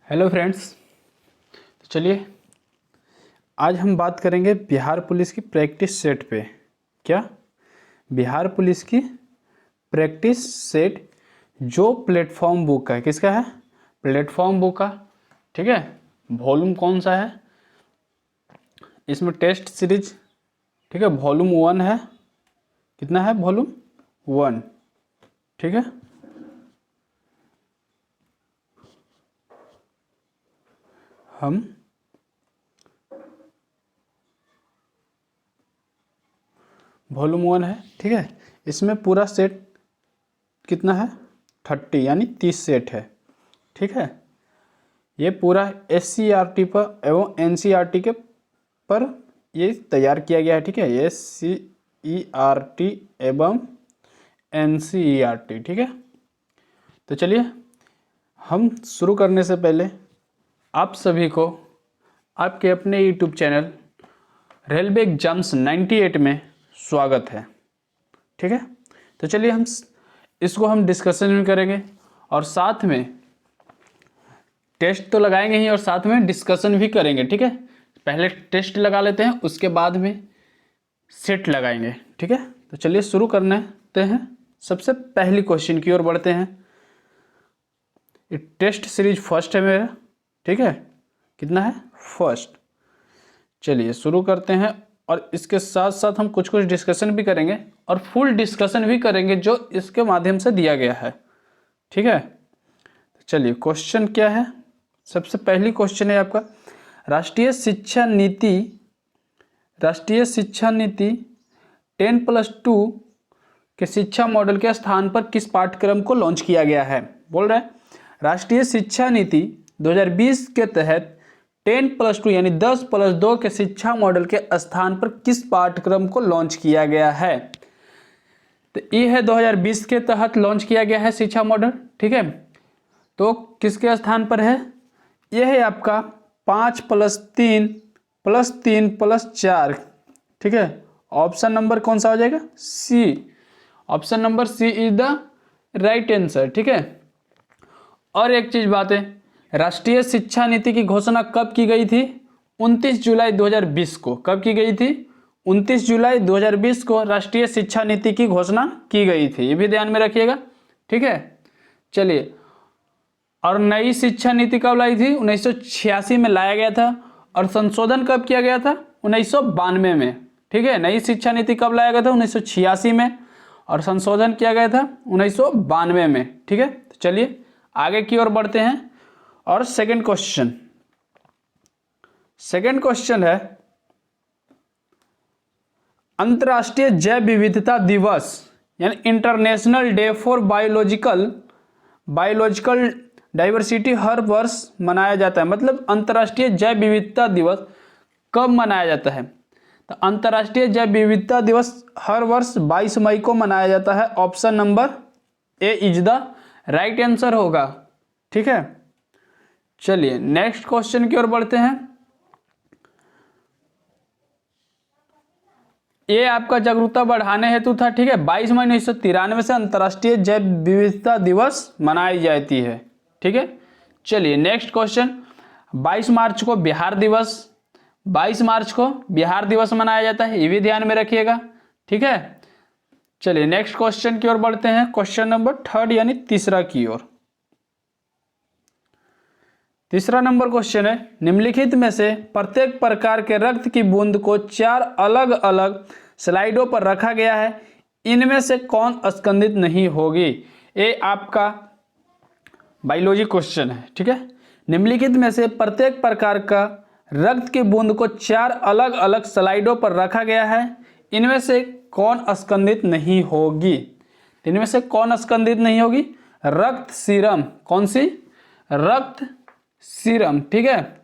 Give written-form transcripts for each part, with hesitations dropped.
Hello friends. तो चलिए आज हम बात करेंगे बिहार पुलिस की प्रैक्टिस सेट पे। क्या? बिहार पुलिस की प्रैक्टिस सेट जो प्लेटफॉर्म बुक का है। किसका है? प्लेटफॉर्म बुक का। ठीक है। वॉल्यूम कौन सा है इसमें? Test series. ठीक है, वॉल्यूम 1 है। कितना है? वॉल्यूम 1। ठीक है। हम वॉल्यूम 1 है। ठीक है। इसमें पूरा सेट कितना है? 30 यानी 30 सेट है। ठीक है। ये पूरा SCERT पर एवं NCERT के पर ये तैयार किया गया है। ठीक है। SCERT एवं NCERT। ठीक है। तो चलिए हम शुरू करने से पहले आप सभी को आपके अपने YouTube चैनल रेलवे एग्जाम्स 98 में स्वागत है। ठीक है। तो चलिए इसको हम डिस्कशन में करेंगे और साथ में टेस्ट तो लगाएंगे ही और साथ में डिस्कशन भी करेंगे। ठीक है। पहले टेस्ट लगा लेते हैं, उसके बाद में सेट लगाएंगे। ठीक है। तो चलिए शुरू करते हैं। सबसे पहली क्वेश्चन की ओर बढ़ते हैं। ये टेस्ट सीरीज फर्स्ट है मेरा। ठीक है। कितना है? फर्स्ट। चलिए शुरू करते हैं और इसके साथ साथ हम कुछ डिस्कशन भी करेंगे और फुल डिस्कशन भी करेंगे जो इसके माध्यम से दिया गया है। ठीक है। चलिए क्वेश्चन क्या है? सबसे पहली क्वेश्चन है आपका, राष्ट्रीय शिक्षा नीति 10+2 के शिक्षा मॉडल के स्थान पर किस पाठ्यक्रम को लॉन्च किया गया है? बोल रहे हैं राष्ट्रीय शिक्षा नीति 2020 के तहत 10+2 यानी 10+2 के शिक्षा मॉडल के स्थान पर किस पाठ्यक्रम को लॉन्च किया गया है? तो ये है 2020 के तहत लॉन्च किया गया है शिक्षा मॉडल। ठीक है। तो किसके स्थान पर है? यह है आपका 5+3+3+4। ठीक है। ऑप्शन नंबर कौन सा हो जाएगा? C. Option number C is the right answer. ठीक है। और एक चीज बात है, राष्ट्रीय शिक्षा नीति की घोषणा कब की गई थी? 29 जुलाई 2020 को। कब की गई थी? 29 जुलाई 2020 को राष्ट्रीय शिक्षा नीति की घोषणा की गई थी। ये भी ध्यान में रखिएगा। ठीक है। चलिए, और नई शिक्षा नीति कब लाई थी? 1986 में लाया गया था। और संशोधन कब किया गया था? 1992 में। ठीक है। नई शिक्षा नीति कब लाया गया था? 1986 में। और संशोधन किया गया था 1992 में। ठीक है। तो चलिए आगे की ओर बढ़ते हैं और सेकंड क्वेश्चन है, अंतर्राष्ट्रीय जैव विविधता दिवस यानी international day for biological diversity हर वर्ष मनाया जाता है। मतलब अंतर्राष्ट्रीय जैव विविधता दिवस कब मनाया जाता है? तो अंतर्राष्ट्रीय जैव विविधता दिवस हर वर्ष 22 मई को मनाया जाता है। Option number A is the right answer होगा। ठीक है। चलिए नेक्स्ट क्वेश्चन की ओर बढ़ते हैं। ये आपका जागरूकता बढ़ाने हेतु था। ठीक है। 22 मई 1993 से अंतर्राष्ट्रीय जैव विविधता दिवस मनाई जाती है। ठीक है। चलिए नेक्स्ट क्वेश्चन, 22 मार्च को बिहार दिवस मनाया जाता है। ये भी ध्यान में रखिएगा। ठीक है। चलिए नेक्स्ट क्वेश्चन की ओर बढ़ते हैं। क्वेश्चन नंबर 3 यानी तीसरा की ओर। तीसरा नंबर क्वेश्चन है, निम्नलिखित में से प्रत्येक प्रकार के रक्त की बूंद को 4 अलग अलग स्लाइडों पर रखा गया है, इनमें से कौन स्कंदित नहीं होगी? ये आपका बायोलॉजी क्वेश्चन है। ठीक है। निम्नलिखित में से प्रत्येक प्रकार का रक्त की बूंद को 4 अलग अलग स्लाइडों पर रखा गया है, इनमें से कौन स्कंदित नहीं होगी? इनमें से कौन स्कंदित नहीं होगी? रक्त सीरम। कौन सी? रक्त सीरम। ठीक है।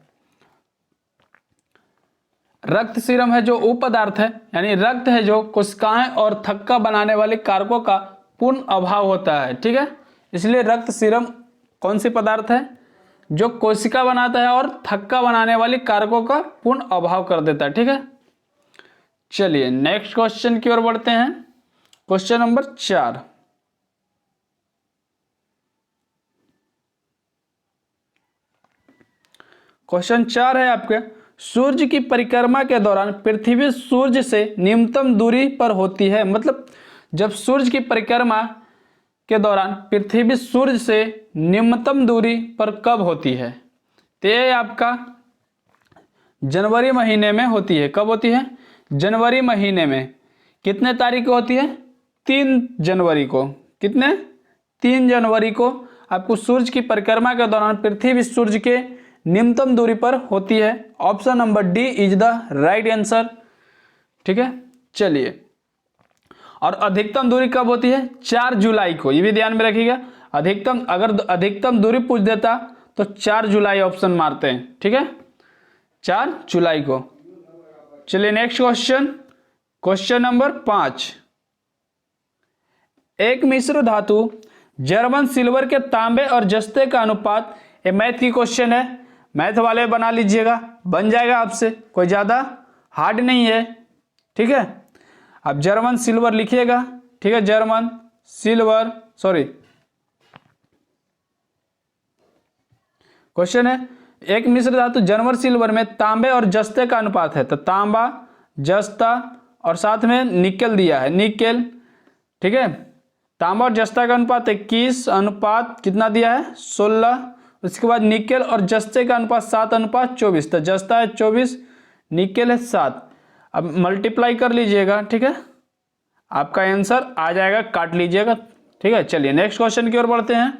रक्त सीरम है जो उपपदार्थ है, यानी रक्त है जो कोशिकाएं और थक्का बनाने वाले कारकों का पूर्ण अभाव होता है। ठीक है। इसलिए रक्त सीरम कौन सी पदार्थ है? जो कोशिका बनाता है और थक्का बनाने वाले कारकों का पूर्ण अभाव कर देता है। ठीक है। चलिए नेक्स्ट क्वेश्चन की ओर बढ़ते हैं। क्वेश्चन नंबर 4, क्वेश्चन 4 है आपके, सूर्य की परिक्रमा के दौरान पृथ्वी सूर्य से न्यूनतम दूरी पर होती है। मतलब जब सूर्य की परिक्रमा के दौरान पृथ्वी सूर्य से न्यूनतम दूरी पर कब होती है? तो ये आपका जनवरी महीने में होती है। कब होती है? जनवरी महीने में। कितने तारीख को होती है? 3 जनवरी को। कितने? 3 जनवरी को आपको सूर्य की परिक्रमा के दौरान पृथ्वी सूर्य के न्यूनतम दूरी पर होती है। Option number D is the right answer. ठीक है, चलिए। और अधिकतम दूरी कब होती है? 4 जुलाई को। ये भी ध्यान में रखिएगा। अधिकतम, अगर अधिकतम दूरी पूछ देता तो 4 जुलाई ऑप्शन मारते हैं। ठीक है, 4 जुलाई को। चलिए नेक्स्ट क्वेश्चन, क्वेश्चन नंबर 5। एक मिश्र धातु जर्मन सिल्वर के तांबे और जस्ते का अनुपात, ये मैथ की क्वेश्चन है, मैथ वाले बना लीजिएगा, बन जाएगा आपसे, कोई ज़्यादा हार्ड नहीं है। ठीक है, आप जर्मन सिल्वर लिखिएगा। ठीक है, जर्मन सिल्वर, सॉरी, क्वेश्चन है एक मिश्र धातु जर्मन सिल्वर में तांबे और जस्ते का अनुपात है। तो तांबा, जस्ता और साथ में निकेल दिया है, निकेल। ठीक है, तांबा और जस्ता का अनुपात 21 अनुपात कितना दिया है? 16। उसके बाद निकेल और जस्ते का अनुपात 7:24। तो जस्ता है 24, निकेल है 7। अब मल्टीप्लाई कर लीजिएगा। ठीक है, आपका आंसर आ जाएगा, काट लीजिएगा। ठीक है, चलिए नेक्स्ट क्वेश्चन की ओर बढ़ते हैं।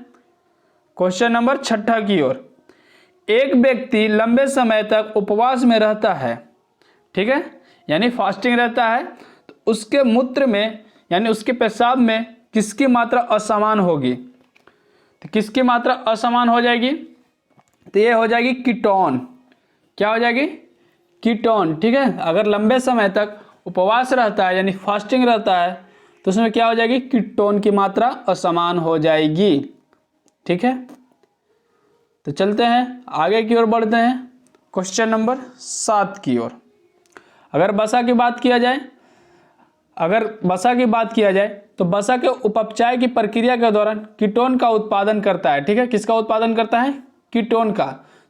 क्वेश्चन नंबर 6 की ओर। एक व्यक्ति लंबे समय तक उपवास में रहता है, ठीक है, यानी फास्टिंग रहता है, तो उसके मूत्र में यानी उसके पेशाब में किसकी मात्रा असमान होगी? तो किसकी मात्रा असमान हो जाएगी? तो ये हो जाएगी कीटोन। क्या हो जाएगी? कीटोन। ठीक है, अगर लंबे समय तक उपवास रहता है यानी फास्टिंग रहता है तो उसमें क्या हो जाएगी? कीटोन की मात्रा असमान हो जाएगी। ठीक है, तो चलते हैं आगे की ओर बढ़ते हैं, क्वेश्चन नंबर 7 की ओर। अगर वसा की बात किया जाए तो वसा के उपचय की प्रक्रिया के दौरान कीटोन का उत्पादन करता है। ठीक है, किसका उत्पादन करता है? कीटोन का।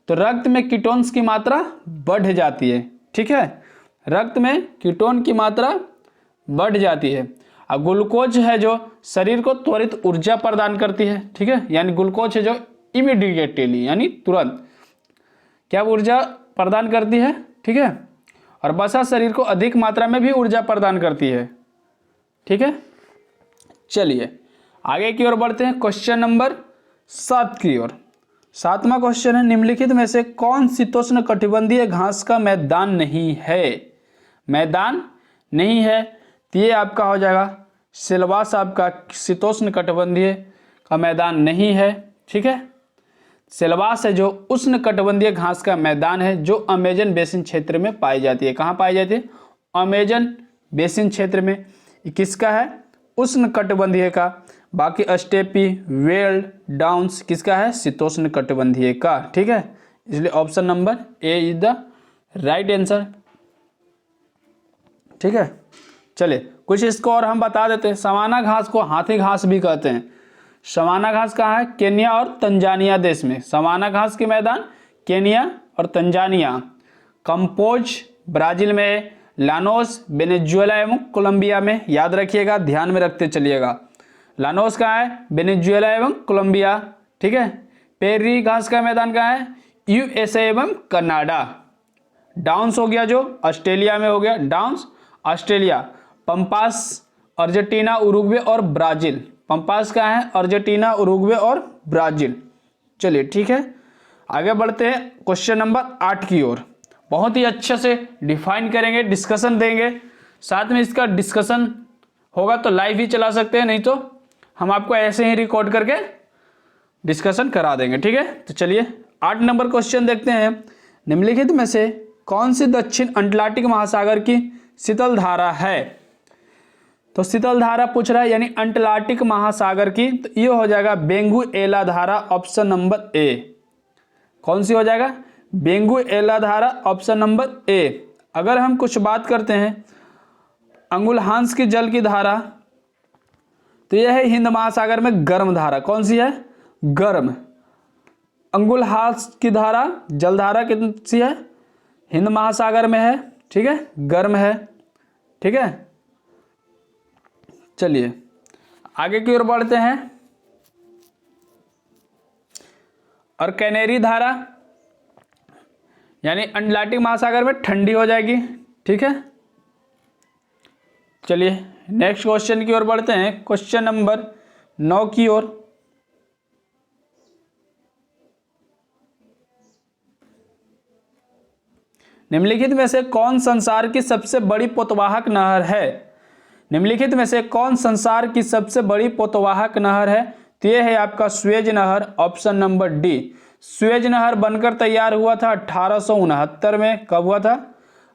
तो रक्त में कीटोन्स की मात्रा बढ़ जाती है। ठीक है, रक्त में कीटोन की मात्रा बढ़ जाती है। अब ग्लूकोज है जो शरीर को त्वरित ऊर्जा प्रदान करती है। ठीक है, यानी ग्लूकोज है जो इमीडिएटली यानी तुरंत क्या ऊर्जा प्रदान करती है। ठीक है, और वसा शरीर को अधिक मात्रा में भी ऊर्जा प्रदान करती है। ठीक है, चलिए आगे की ओर बढ़ते हैं, क्वेश्चन नंबर 7 की ओर। 7वां क्वेश्चन है, निम्नलिखित में से कौन शीतोष्ण कटिबंधीय घास का मैदान नहीं है? मैदान नहीं है तो ये आपका हो जाएगा सिलवास, आपका शीतोष्ण कटिबंधीय का मैदान नहीं है। ठीक है, सिलवास है जो उष्ण कटिबंधीय घास का मैदान है जो अमेजन बेसिन क्षेत्र में पाई जाती है। कहाँ पाई जाती है? अमेजन बेसिन क्षेत्र में। किसका है? उष्ण कटिबंधीय का। बाकी स्टेपी, वेल्ड, डाउन्स किसका है? शीतोष्ण कटिबंधीय का। ठीक है, इसलिए option number A is the right answer. ठीक है, चलिए कुछ इसको और हम बता देते हैं। सवाना घास को हाथी घास भी कहते हैं। सवाना घास कहाँ है? केन्या और तंजानिया देश में। सवाना घास के मैदान केन्या और तंजानिया। कंपोज ब्राजील में, लानोस वेनेजुएला एवं कोलंबिया में। याद रखिएगा, ध्यान में रखते चलिएगा। लानोस कहाँ है? वेनेजुएला एवं कोलंबिया। ठीक है, पेरी घास का मैदान कहाँ है? यूएसए एवं कनाडा। डाउन्स हो गया जो ऑस्ट्रेलिया में हो गया, downs Australia. Pampas Argentina, Uruguay और ब्राजील। पंपास का है अर्जेंटीना, उरुग्वे और ब्राजील। चलिए ठीक है, आगे बढ़ते हैं क्वेश्चन नंबर 8 की ओर। बहुत ही अच्छे से डिफाइन करेंगे, डिस्कशन देंगे, साथ में इसका डिस्कशन होगा तो लाइव ही चला सकते हैं, नहीं तो हम आपको ऐसे ही रिकॉर्ड करके डिस्कशन करा देंगे। ठीक है, तो चलिए 8 नंबर क्वेश्चन देखते हैं। निम्नलिखित में से कौन सी दक्षिण अटलांटिक महासागर की शीतल धारा है? तो शीतल धारा पूछ रहा है यानी अटलांटिक महासागर की, तो ये हो जाएगा बेंगुएला धारा, ऑप्शन नंबर ए। कौन सी हो जाएगा? बेंगुएला धारा, ऑप्शन नंबर ए। अगर हम कुछ बात करते हैं अंगुलहांस की जल की धारा, तो यह है हिंद महासागर में गर्म धारा। कौन सी है? गर्म। अंगुलहास की धारा, जलधारा कितनी सी है, हिंद महासागर में है, ठीक है, गर्म है, ठीक है। चलिए आगे की ओर बढ़ते हैं। और कैनेरी धारा यानी अटलांटिक महासागर में ठंडी हो जाएगी, ठीक है। चलिए नेक्स्ट क्वेश्चन की ओर बढ़ते हैं, क्वेश्चन नंबर 9 की ओर। निम्नलिखित में से कौन संसार की सबसे बड़ी पोतवाहक नहर है? निम्नलिखित में से कौन संसार की सबसे बड़ी पोतवाहक नहर है? तो यह है आपका स्वेज नहर, ऑप्शन नंबर डी। स्वेज नहर बनकर तैयार हुआ था 1869 में। कब हुआ था?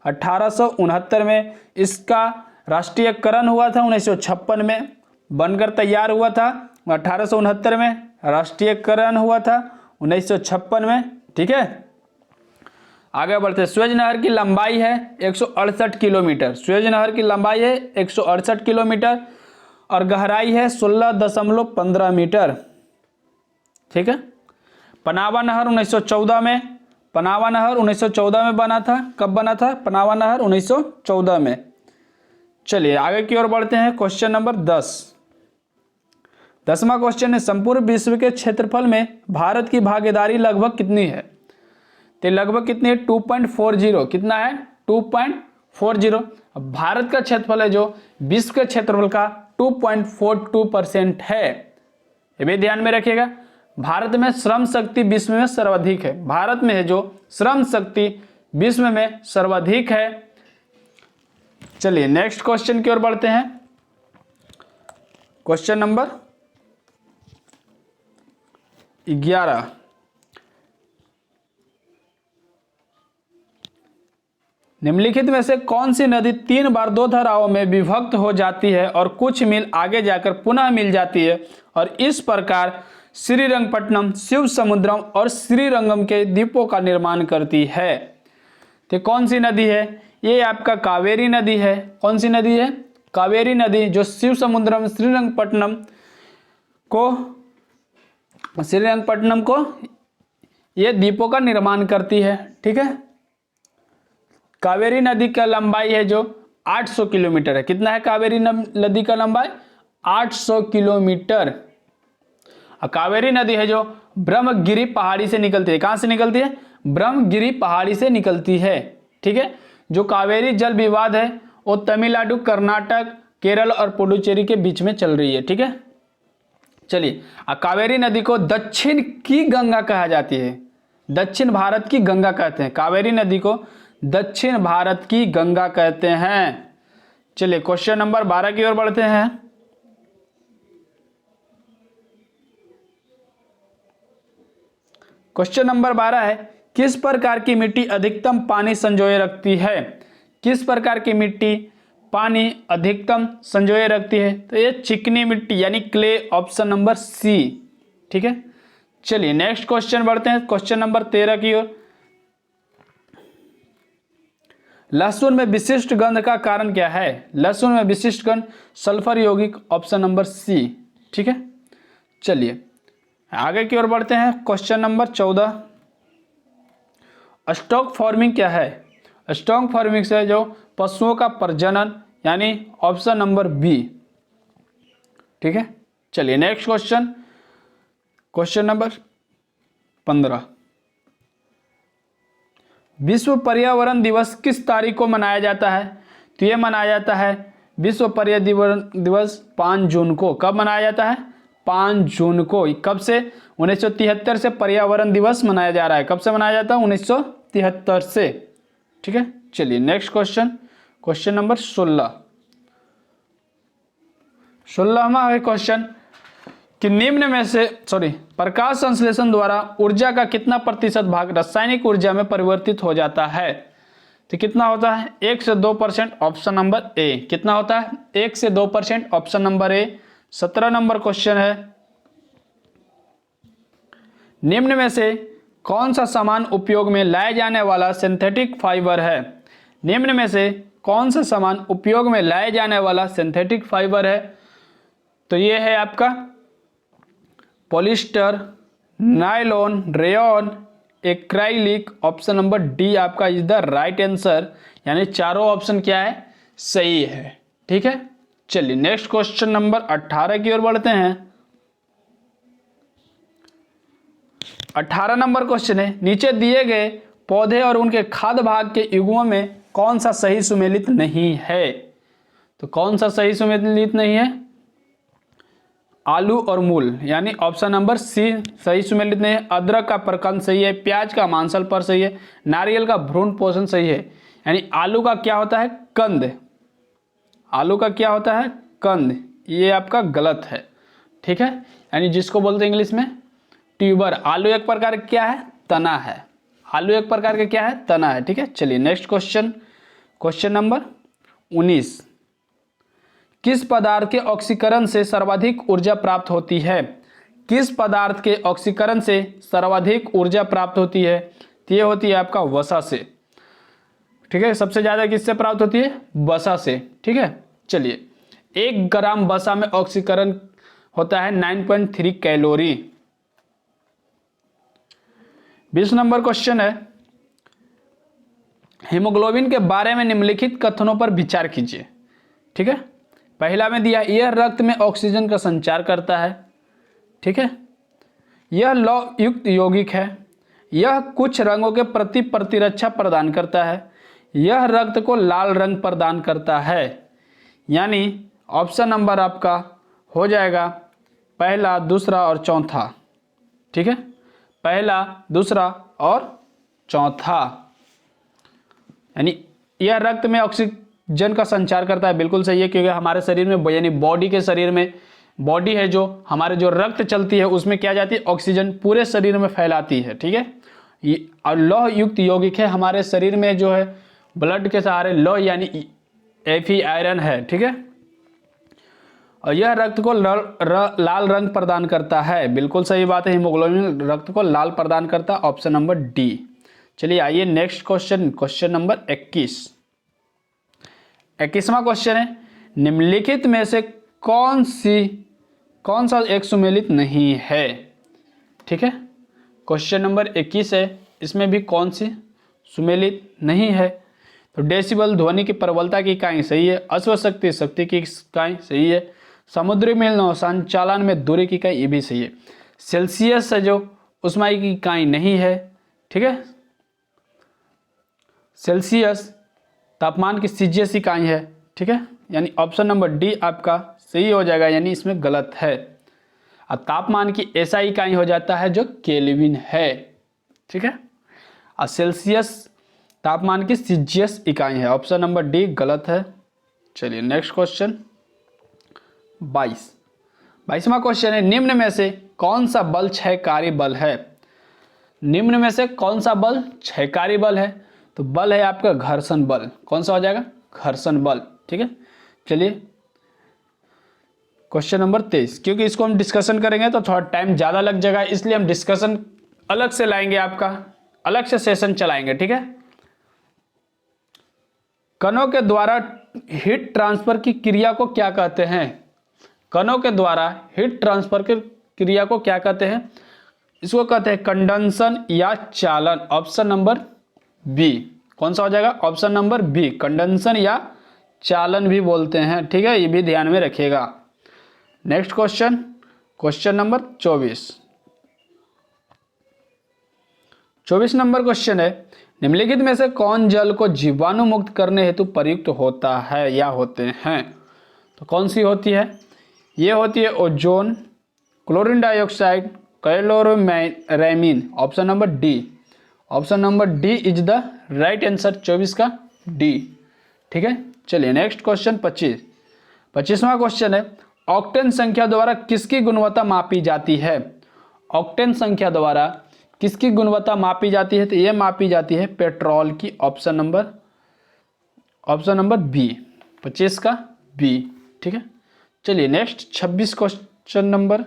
1869 में। इसका राष्ट्रीयकरण हुआ था 1956 में। बनकर तैयार हुआ था 1869 में, राष्ट्रीयकरण हुआ था 1956 में, ठीक है। आगे बढ़ते हैं। स्वेज नहर की लंबाई है 168 किलोमीटर। स्वेज नहर की लंबाई है 168 किलोमीटर और गहराई है 16.15 मीटर, ठीक है। पनावा नहर 1914 में, पनावा नहर 1914 में बना था। कब बना था पनावा नहर? 1914 में। चलिए आगे की ओर बढ़ते हैं, क्वेश्चन नंबर 10। 10वां क्वेश्चन है, संपूर्ण विश्व के क्षेत्रफल में भारत की भागीदारी लगभग कितनी है? तो लगभग कितनी है? 2.40। कितना है? 2.40। अब भारत का क्षेत्रफल है जो विश्व के क्षेत्रफल का 2.42% है। ये भी ध्यान में रखिएगा। भारत में श्रम शक्ति विश्व में सर्वाधिक है। भारत में है जो श्रम शक्ति विश्व में सर्वाधिक है। चलिए नेक्स्ट क्वेश्चन की ओर बढ़ते हैं, क्वेश्चन नंबर 11। निम्नलिखित में से कौन सी नदी 3 बार 2 धाराओं में विभक्त हो जाती है और कुछ मील आगे जाकर पुनः मिल जाती है और इस प्रकार श्रीरंगपट्टनम, शिव समुद्रम और श्रीरंगम के द्वीपों का निर्माण करती है? तो कौन सी नदी है? ये आपका कावेरी नदी है। कौन सी नदी है? कावेरी नदी, जो शिव समुद्रम, श्रीरंगपट्टनम को ये द्वीपों का निर्माण करती है, ठीक है। कावेरी नदी का लंबाई है जो 800 किलोमीटर है। कितना है कावेरी नदी का लंबाई? 800 किलोमीटर। कावेरी नदी है जो ब्रह्मगिरी पहाड़ी से निकलती है। कहां से निकलती है? ब्रह्मगिरी पहाड़ी से निकलती है, ठीक है। जो कावेरी जल विवाद है वो तमिलनाडु, कर्नाटक, केरल और पुडुचेरी के बीच में चल रही है, ठीक है। चलिए कावेरी नदी को दक्षिण की गंगा कहा जाती है। दक्षिण भारत की गंगा कहते हैं। कावेरी नदी को दक्षिण भारत की गंगा कहते हैं। चलिए क्वेश्चन नंबर 12 की ओर बढ़ते हैं। क्वेश्चन नंबर 12 है, किस प्रकार की मिट्टी अधिकतम पानी संजोए रखती है? किस प्रकार की मिट्टी पानी अधिकतम संजोए रखती है? तो ये चिकनी मिट्टी यानी क्ले, ऑप्शन नंबर सी, ठीक है। चलिए नेक्स्ट क्वेश्चन बढ़ते हैं, क्वेश्चन नंबर 13 की ओर। लहसुन में विशिष्ट गंध का कारण क्या है? लहसुन में विशिष्ट गंध सल्फर यौगिक, ऑप्शन नंबर सी, ठीक है। चलिए आगे की ओर बढ़ते हैं, क्वेश्चन नंबर 14। स्टॉक फार्मिंग क्या है? स्टॉक फार्मिंग से जो पशुओं का प्रजनन, यानी ऑप्शन नंबर बी, ठीक है। चलिए नेक्स्ट क्वेश्चन, क्वेश्चन नंबर 15। विश्व पर्यावरण दिवस किस तारीख को मनाया जाता है? तो ये मनाया जाता है विश्व पर्यावरण दिवस 5 जून को। कब मनाया जाता है? 5 जून को। कब से? 1973 से पर्यावरण दिवस मनाया जा रहा है। कब से मनाया जाता है? 1973 से, ठीक है। चलिए नेक्स्ट क्वेश्चन, क्वेश्चन नंबर 16। 16वां है क्वेश्चन कि निम्न में से प्रकाश संश्लेषण द्वारा ऊर्जा का कितना प्रतिशत भाग रासायनिक ऊर्जा में परिवर्तित हो जाता है? तो कितना होता है? 1 से 2%, ऑप्शन नंबर ए। कितना होता है? 1 से 2%, ऑप्शन नंबर ए। 17 नंबर क्वेश्चन है, निम्न में से कौन सा सामान उपयोग में लाए जाने वाला सिंथेटिक फाइबर है? निम्न में से कौन सा सामान उपयोग में लाए जाने वाला सिंथेटिक फाइबर है? तो ये है आपका polyester, nylon, rayon, acrylic. Option number D आपका इज द राइट आंसर, यानी चारों ऑप्शन क्या है, सही है। ठीक है, चलिए नेक्स्ट क्वेश्चन नंबर 18 की ओर बढ़ते हैं। 18 नंबर क्वेश्चन है, नीचे दिए गए पौधे और उनके खाद्य भाग के युग्मों में कौन सा सही सुमेलित नहीं है। तो कौन सा सही सुमेलित नहीं है, आलू और मूल, यानी ऑप्शन नंबर सी सही सुमेलित नहीं है। अदरक का प्रकंद सही है, प्याज का मांसल पर सही है, नारियल का भ्रूण पोषण सही है। यानी आलू का क्या होता है, कंद। आलू का क्या होता है, कंद, ये आपका गलत है। ठीक है, यानी जिसको बोलते हैं इंग्लिश में ट्यूबर। आलू एक प्रकार का क्या है, तना है। आलू एक प्रकार का क्या है, तना है। ठीक है, चलिए नेक्स्ट क्वेश्चन, क्वेश्चन नंबर 19। किस पदार्थ के ऑक्सीकरण से सर्वाधिक ऊर्जा प्राप्त होती है। किस पदार्थ के ऑक्सीकरण से सर्वाधिक ऊर्जा प्राप्त होती है, तो ये होती है आपका वसा से। ठीक है, सबसे ज्यादा किससे प्राप्त होती है, वसा से। ठीक है, चलिए 1 ग्राम वसा में ऑक्सीकरण होता है 9.3 कैलोरी। 20 नंबर क्वेश्चन है, हीमोग्लोबिन के बारे में निम्नलिखित कथनों पर विचार कीजिए। ठीक है, पहला में दिया, यह रक्त में ऑक्सीजन का संचार करता है। ठीक है, यह लौह युक्त यौगिक है, यह कुछ रंगों के प्रति प्रतिरक्षा प्रदान करता है, यह रक्त को लाल रंग प्रदान करता है। यानी ऑप्शन नंबर आपका हो जाएगा पहला, दूसरा और चौथा। ठीक है, पहला, दूसरा और चौथा। यानी यह रक्त में ऑक्सीजन का संचार करता है, बिल्कुल सही है, क्योंकि हमारे शरीर में यानी बॉडी के शरीर में, बॉडी है जो हमारे जो रक्त चलती है उसमें क्या जाती है, ऑक्सीजन पूरे शरीर में फैलाती है। ठीक है, ये और लौह युक्त यौगिक है, हमारे शरीर में जो है ब्लड के सहारे लौह यानी Fe आयरन है। ठीक है, और यह रक्त को लाल रंग प्रदान करता है, बिल्कुल सही बात है, हीमोग्लोबिन रक्त को लाल प्रदान करता है, ऑप्शन नंबर डी। चलिए आइए नेक्स्ट क्वेश्चन, क्वेश्चन नंबर 21। 21वां क्वेश्चन है, निम्नलिखित में से कौन सा एक सुमेलित नहीं है। ठीक है, क्वेश्चन नंबर 21 है, इसमें भी कौन सी सुमेलित नहीं है। तो डेसिबल ध्वनि की प्रबलता की इकाई सही है, अश्वशक्ति शक्ति की इकाई सही है, समुद्री मील संचालन में दूरी की इकाई ये भी सही है, सेल्सियस है जो उष्माई की इकाई नहीं है। ठीक है, सेल्सियस तापमान की सीजीएस इकाई है। ठीक है, यानी ऑप्शन नंबर डी आपका सही हो जाएगा, यानी इसमें गलत है। और तापमान की ऐसा इकाई हो जाता है जो केल्विन है। ठीक है, और सेल्सियस तापमान की सीजीएस इकाई है, ऑप्शन नंबर डी गलत है। चलिए नेक्स्ट क्वेश्चन 22वां क्वेश्चन है, निम्न में से कौन सा बल क्षयकारी बल है। निम्न में से कौन सा बल क्षयकारी बल है, तो बल है आपका घर्षण बल। कौन सा हो जाएगा, घर्षण बल। ठीक है, चलिए क्वेश्चन नंबर 23, क्योंकि इसको हम डिस्कशन करेंगे तो थोड़ा टाइम ज़्यादा लग जाएगा, इसलिए हम डिस्कशन अलग से लाएंगे, आपका अलग से सेशन चलाएंगे। ठीक है, कणों के द्वारा हीट ट्रांसफर की क्रिया को क्या कहते हैं। कणों के द्वारा हीट ट्रांसफर की क्रिया को क्या कहते हैं, इसको कहते हैं कंडेंसन या चालन, ऑप्शन नंबर बी। कौन सा हो जाएगा, ऑप्शन नंबर बी, कंडेंसन या चालन भी बोलते हैं। ठीक है, ये भी ध्यान में रखिएगा। Next question, question number 24 number question है, निम्नलिखित में से कौन जल को जीवाणु मुक्त करने हेतु प्रयुक्त होता है या होते हैं। तो कौन सी होती है, ये होती है ओजोन, क्लोरीन डाइऑक्साइड, क्लोरोमेरामीन, option number D. Option number D is the right answer, 24 का डी। ठीक है, चलिए नेक्स्ट क्वेश्चन 25वां क्वेश्चन है, ऑक्टेन संख्या द्वारा किसकी गुणवत्ता मापी जाती है। ऑक्टेन संख्या द्वारा किसकी गुणवत्ता मापी जाती है, तो ये मापी जाती है पेट्रोल की, ऑप्शन नंबर बी, 25 का बी। ठीक है, चलिए नेक्स्ट 26 क्वेश्चन नंबर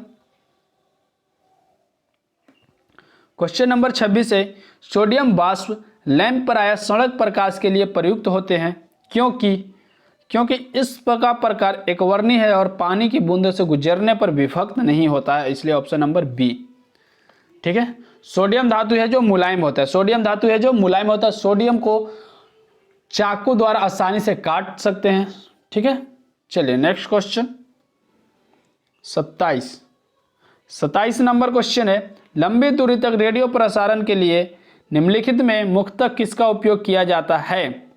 26 है, सोडियम वाष्प लैंप प्रायः सड़क प्रकाश के लिए प्रयुक्त होते हैं, क्योंकि इस प्रकार एकवर्णी है और पानी की बूंदों से गुजरने पर विभक्त नहीं होता है, इसलिए ऑप्शन नंबर बी। ठीक है, सोडियम धातु है जो मुलायम होता है, सोडियम धातु है जो मुलायम होता है, सोडियम को चाकू द्वारा आसानी से काट सकते हैं। ठीक है, चलिए नेक्स्ट क्वेश्चन 27 नंबर क्वेश्चन है, लंबी दूरी तक रेडियो प्रसारण के लिए निम्नलिखित में मुख्यतः किसका उपयोग किया जाता है?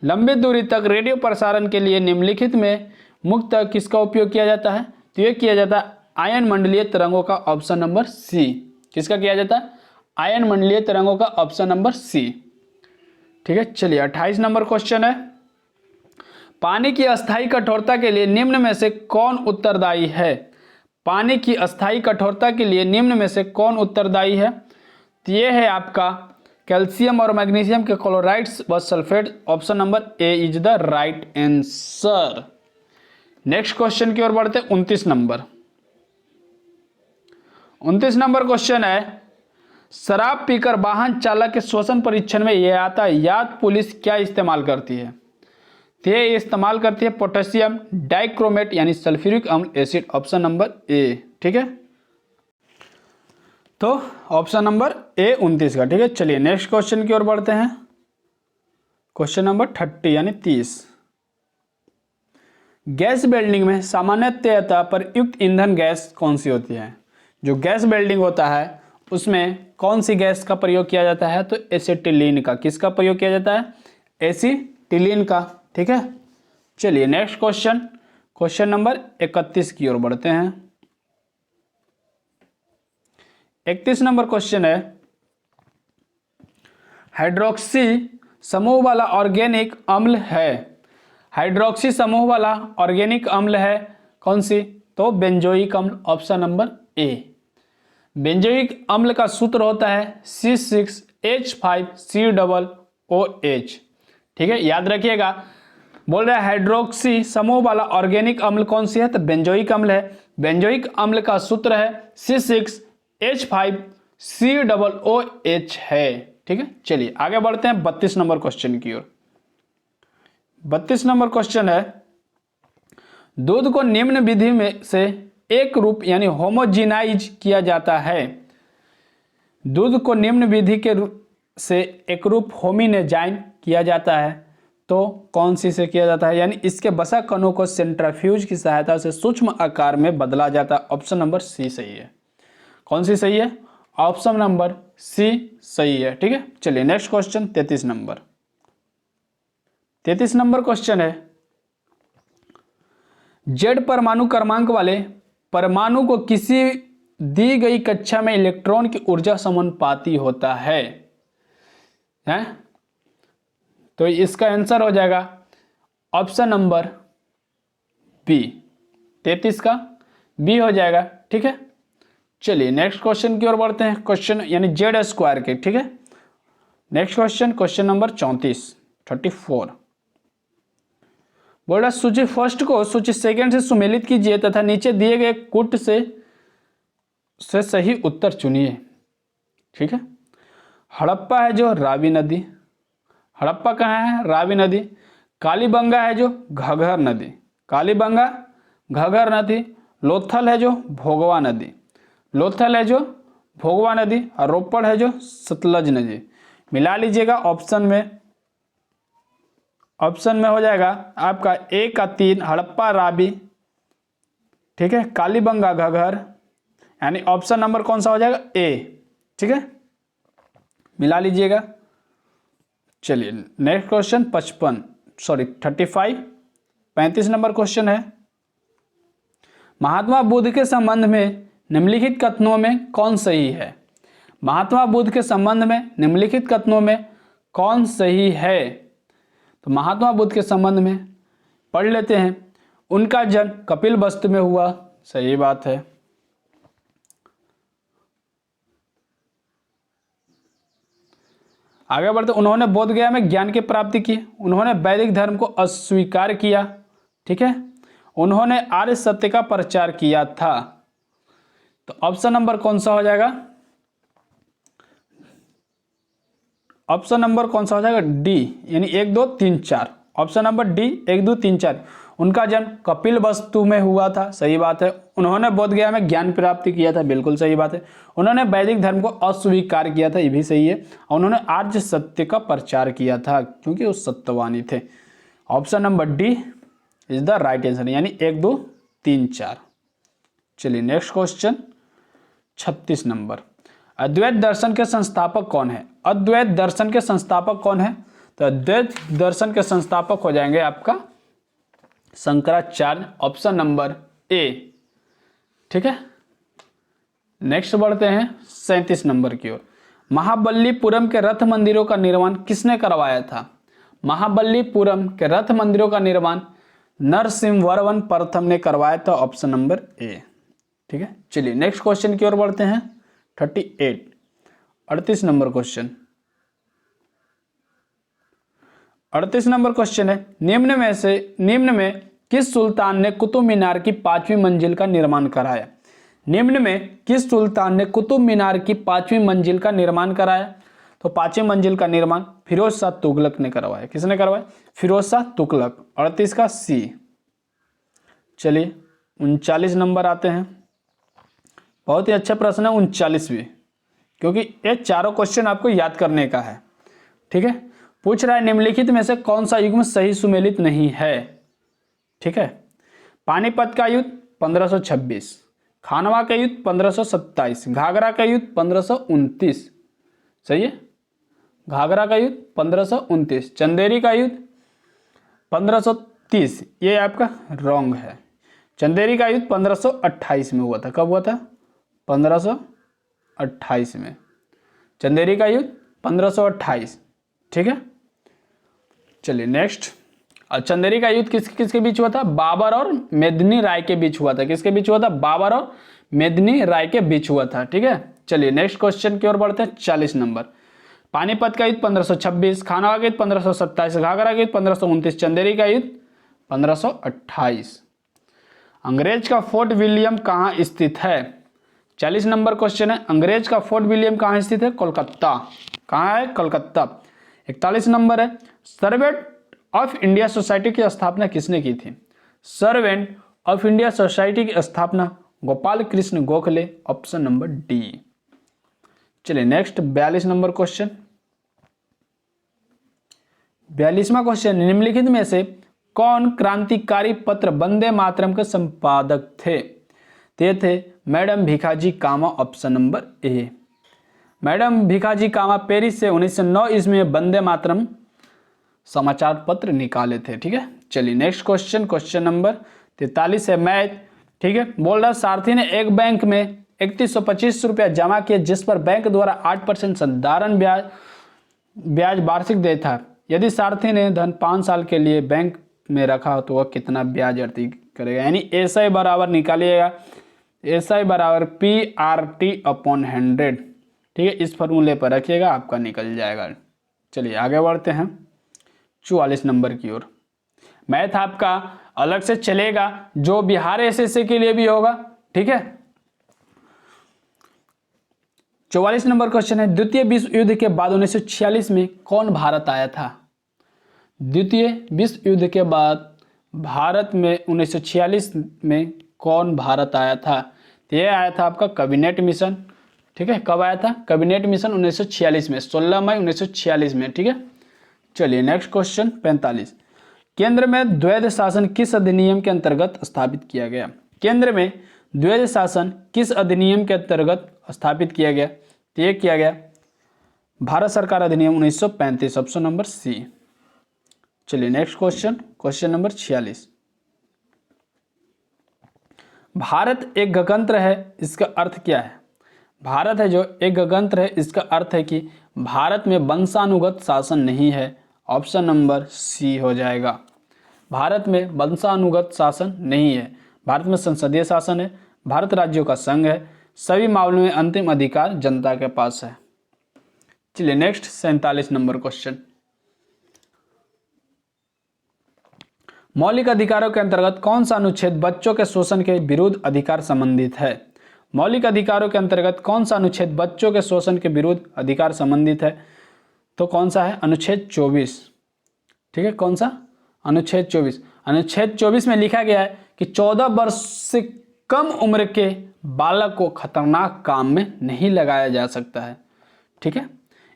लंबी दूरी तक रेडियो प्रसारण के लिए निम्नलिखित में मुख्यतः किसका उपयोग किया जाता है? तो यह किया जाता है आयन मंडलीय तरंगों का, ऑप्शन नंबर सी। किसका किया जाता है? आयन मंडलीय तरंगों का, ऑप्शन नंबर सी। ठीक है, चलिए 28 नंबर क्वेश्चन है, पानी की अस्थायी कठोरता के लिए निम्न में से कौन उत्तरदायी है? पानी की अस्थायी कठोरता के लिए निम्न में से कौन उत्तरदायी है? तो ये है आपका कैल्शियम और मैग्नीशियम के क्लोराइड्स व sulphate, option number A is the right answer. Next question की ओर बढ़ते 29 नंबर। 29 नंबर क्वेश्चन है, शराब पीकर वाहन चालक के श्वसन परीक्षण में यातायात पुलिस क्या इस्तेमाल करती है? तो ये इस्तेमाल करती है पोटेशियम डाइक्रोमेट यानी सल्फ्यूरिक अम्ल एसिड, ऑप्शन नंबर ए। ठीक है, तो ऑप्शन नंबर ए 29 का। ठीक है, चलिए नेक्स्ट क्वेश्चन की ओर बढ़ते हैं, क्वेश्चन नंबर 30 यानी 30। गैस वेल्डिंग में सामान्यतः प्रयुक्त ईंधन गैस कौन सी होती है? जो गैस वेल्डिंग होता है उसमें कौन सी गैस का प्रयोग किया जाता है? तो एसिटिलीन का। किसका प्रयोग किया जाता है? एसिटिलीन का। ठीक है, चलिए नेक्स्ट क्वेश्चन, क्वेश्चन नंबर 31 की ओर बढ़ते हैं। 31 नंबर क्वेश्चन है, हाइड्रोक्सी समूह वाला ऑर्गेनिक अम्ल है, हाइड्रोक्सी समूह वाला ऑर्गेनिक अम्ल है कौन सी? तो बेंजोइक अम्ल, ऑप्शन नंबर ए। बेंजोइक अम्ल का सूत्र होता है C6H5COOH। ठीक है, याद रखिएगा, बोल रहा है हाइड्रोक्सी समूह वाला ऑर्गेनिक अम्ल कौन सी है? तो बेंजोइक अम्ल है। बेंजोइक अम्ल का सूत्र है C6H5COOH है। ठीक है, चलिए आगे बढ़ते हैं 32 नंबर क्वेश्चन की ओर। 32 नंबर क्वेश्चन है, दूध को निम्न विधि में से एक रूप यानी होमोजिनाइज किया जाता है। दूध को निम्न विधि के से एक रूप होमिनेजाइन किया जाता है, तो कौन सी से किया जाता है? यानी इसके बसा कणों को सेंट्रीफ्यूज की सहायता से सूक्ष्म आकार में बदला जाता है, ऑप्शन नंबर सी सही है। कौन सी सही है? ऑप्शन नंबर सी सही है। ठीक है, चलिए next question 33 number. 33 number question है, जेड परमाणु क्रमांक वाले परमाणु को किसी दी गई कक्षा में इलेक्ट्रॉन की ऊर्जा समानुपाती होता है, हैं? तो इसका आंसर हो जाएगा ऑप्शन नंबर बी, 33 का बी हो जाएगा। ठीक है, चलिए नेक्स्ट क्वेश्चन की ओर बढ़ते हैं, क्वेश्चन यानी जेड स्क्वायर के। ठीक है, नेक्स्ट क्वेश्चन, क्वेश्चन नंबर 34 बोल रहा सूची फर्स्ट को सूची सेकंड से सुमेलित कीजिए तथा नीचे दिए गए कुट से सही उत्तर चुनिए। ठीक है, हड़प्पा है जो रावी नदी, हड़प्पा कहाँ है? रावी नदी। कालीबंगा है जो घग्गर नदी, कालीबंगा घग्गर नदी। लोथल है जो भोगवा नदी, लोथल है जो भोगवा नदी। और रोपड़ है जो सतलज नदी। मिला लीजिएगा, ऑप्शन में हो जाएगा आपका 1 का 3 हड़प्पा रावी, ठीक है, कालीबंगा घग्गर, यानी ऑप्शन नंबर कौन सा हो जाएगा? ए। ठीक है, मिला लीजिएगा। चलिए नेक्स्ट क्वेश्चन 35 नंबर क्वेश्चन है, महात्मा बुद्ध के संबंध में निम्नलिखित कथनों में कौन सही है? महात्मा बुद्ध के संबंध में निम्नलिखित कथनों में कौन सही है? तो महात्मा बुद्ध के संबंध में पढ़ लेते हैं, उनका जन्म कपिलवस्तु में हुआ, सही बात है। आगे बढ़ते, उन्होंने बोध गया में ज्ञान की प्राप्ति की, उन्होंने वैदिक धर्म को अस्वीकार किया। ठीक है, उन्होंने आर्य सत्य का प्रचार किया था। तो ऑप्शन नंबर कौन सा हो जाएगा? ऑप्शन नंबर कौन सा हो जाएगा? डी, यानी 1 2 3 4। Option number D 1 2 3 4। उनका जन्म कपिलवस्तु में हुआ था, सही बात है। उन्होंने बोध गया में ज्ञान प्राप्ति किया था, बिल्कुल सही बात है। उन्होंने वैदिक धर्म को अस्वीकार किया था, ये भी सही है। और उन्होंने आर्य सत्य का प्रचार किया था, क्योंकि वो सत्यवानी थे। Option number D is the right answer, यानी 1 2 3 4। चलिए नेक्स्ट क्वेश्चन 36 नंबर। अद्वैत दर्शन के संस्थापक कौन है? अद्वैत दर्शन के संस्थापक कौन है? तो अद्वैत दर्शन के संस्थापक हो जाएंगे आपका शंकराचार्य, ऑप्शन नंबर ए। ठीक है, नेक्स्ट बढ़ते हैं 37 नंबर की ओर। महाबलीपुरम के रथ मंदिरों का निर्माण किसने करवाया था? महाबलीपुरम के रथ मंदिरों का निर्माण नरसिंहवर्मन प्रथम ने करवाया था, ऑप्शन नंबर ए। ठीक है, चलिए नेक्स्ट क्वेश्चन की ओर बढ़ते हैं 38 नंबर क्वेश्चन। 38 नंबर क्वेश्चन है, निम्न में किस सुल्तान ने कुतुब मीनार की 5वीं मंजिल का निर्माण कराया? निम्न में किस सुल्तान ने कुतुब मीनार की 5वीं मंजिल का निर्माण कराया? तो 5वीं मंजिल का निर्माण फिरोज शाह तुगलक ने करवाया। किसने करवाया? फिरोज शाह तुगलक। 38 का सी। चलिए 39 नंबर आते हैं। बहुत ही अच्छा प्रश्न है 39वीं, क्योंकि ये चारों क्वेश्चन आपको याद करने का है। ठीक है, पूछ रहा है निम्नलिखित में से कौन सा युग्म सही सुमेलित नहीं है? ठीक है, पानीपत का युद्ध 1526, खानवा का युद्ध 1527, घाघरा का युद्ध 1529, सही है। घाघरा का युद्ध 1529, चंदेरी का युद्ध 1530, ये आपका रॉन्ग है। चंदेरी का युद्ध 1528 में हुआ था। कब हुआ था? 1528 में। चंदेरी का युद्ध 1528। ठीक है, चलिए नेक्स्ट। चंदेरी का युद्ध किसके बीच हुआ था? बाबर और मेदिनी राय के बीच हुआ था। किसके बीच हुआ था? बाबर और मेदिनी राय के बीच हुआ था। ठीक है, चलिए नेक्स्ट क्वेश्चन की ओर बढ़ते हैं 40 नंबर। पानीपत का युद्ध 1526, खानवा का युद्ध 1527, घाघरा का युद्ध 1529, चंदेरी का युद्ध 1528। अंग्रेज का फोर्ट विलियम कहाँ स्थित है? 40 नंबर क्वेश्चन है, अंग्रेज का फोर्ट विलियम कहाँ स्थित है? कोलकाता। कहाँ है? कोलकाता। 41 नंबर है, सर्वेंट ऑफ इंडिया सोसाइटी की स्थापना किसने की थी? सर्वेंट ऑफ इंडिया सोसाइटी की स्थापना Gopal Krishna Gokhale, option number D. चलिए नेक्स्ट 42 नंबर क्वेश्चन। 42वां क्वेश्चन, निम्नलिखित में से कौन क्रांतिकारी पत्र वंदे मातरम के संपादक थे? ते थे madam Bhikaji Cama, option number A. Madam Bhikaji Cama Paris से 1909 ईस्वी में वंदे मातरम समाचार पत्र निकाले थे। ठीक है, चलिए नेक्स्ट क्वेश्चन, क्वेश्चन नंबर 43 है मैथ। ठीक है, बोल रहा सारथी ने एक बैंक में 3125 रुपया जमा किए, जिस पर बैंक द्वारा 8% साधारण ब्याज वार्षिक देता था। यदि सारथी ने धन 5 साल के लिए बैंक में रखा तो वह कितना ब्याज अर्जित करेगा? यानी एसआई बराबर निकालिएगा, एसआई बराबर PRT/100। ठीक है, इस फॉर्मूले पर रखिएगा, आपका निकल जाएगा। चलिए आगे बढ़ते हैं 44 नंबर की ओर। मैथ आपका अलग से चलेगा, जो बिहार एसएससी के लिए भी होगा। ठीक है, 44 नंबर क्वेश्चन है, द्वितीय विश्व युद्ध के बाद 1946 में कौन भारत आया था? द्वितीय विश्व युद्ध के बाद भारत में 1946 में कौन भारत आया था? तो यह आया था आपका कैबिनेट मिशन। ठीक है, कब आया था? कैबिनेट मिशन 1946 में, 16 मई 1946 में। ठीक है, चलिए नेक्स्ट क्वेश्चन 45। केंद्र में द्वैध शासन किस अधिनियम के अंतर्गत स्थापित किया गया? केंद्र में द्वैध शासन किस अधिनियम के अंतर्गत स्थापित किया गया? तो ये किया गया भारत सरकार अधिनियम 1935, ऑप्शन नंबर सी। चलिए नेक्स्ट क्वेश्चन, क्वेश्चन नंबर 46। भारत एक गणतंत्र है, इसका अर्थ क्या है? भारत है जो एक गणतंत्र है, इसका अर्थ है कि भारत में वंशानुगत शासन नहीं है, ऑप्शन नंबर सी हो जाएगा। भारत में वंशानुगत शासन नहीं है, भारत में संसदीय शासन है, भारत राज्यों का संघ है, सभी मामलों में अंतिम अधिकार जनता के पास है। चलिए नेक्स्ट 47 नंबर क्वेश्चन। मौलिक अधिकारों के अंतर्गत कौन सा अनुच्छेद बच्चों के शोषण के विरुद्ध अधिकार संबंधित है? मौलिक अधिकारों के अंतर्गत कौन सा अनुच्छेद बच्चों के शोषण के विरुद्ध अधिकार संबंधित है? तो कौन सा है? अनुच्छेद 24। ठीक है, कौन सा? अनुच्छेद 24। अनुच्छेद 24 में लिखा गया है कि 14 वर्ष से कम उम्र के बालक को खतरनाक काम में नहीं लगाया जा सकता है। ठीक है,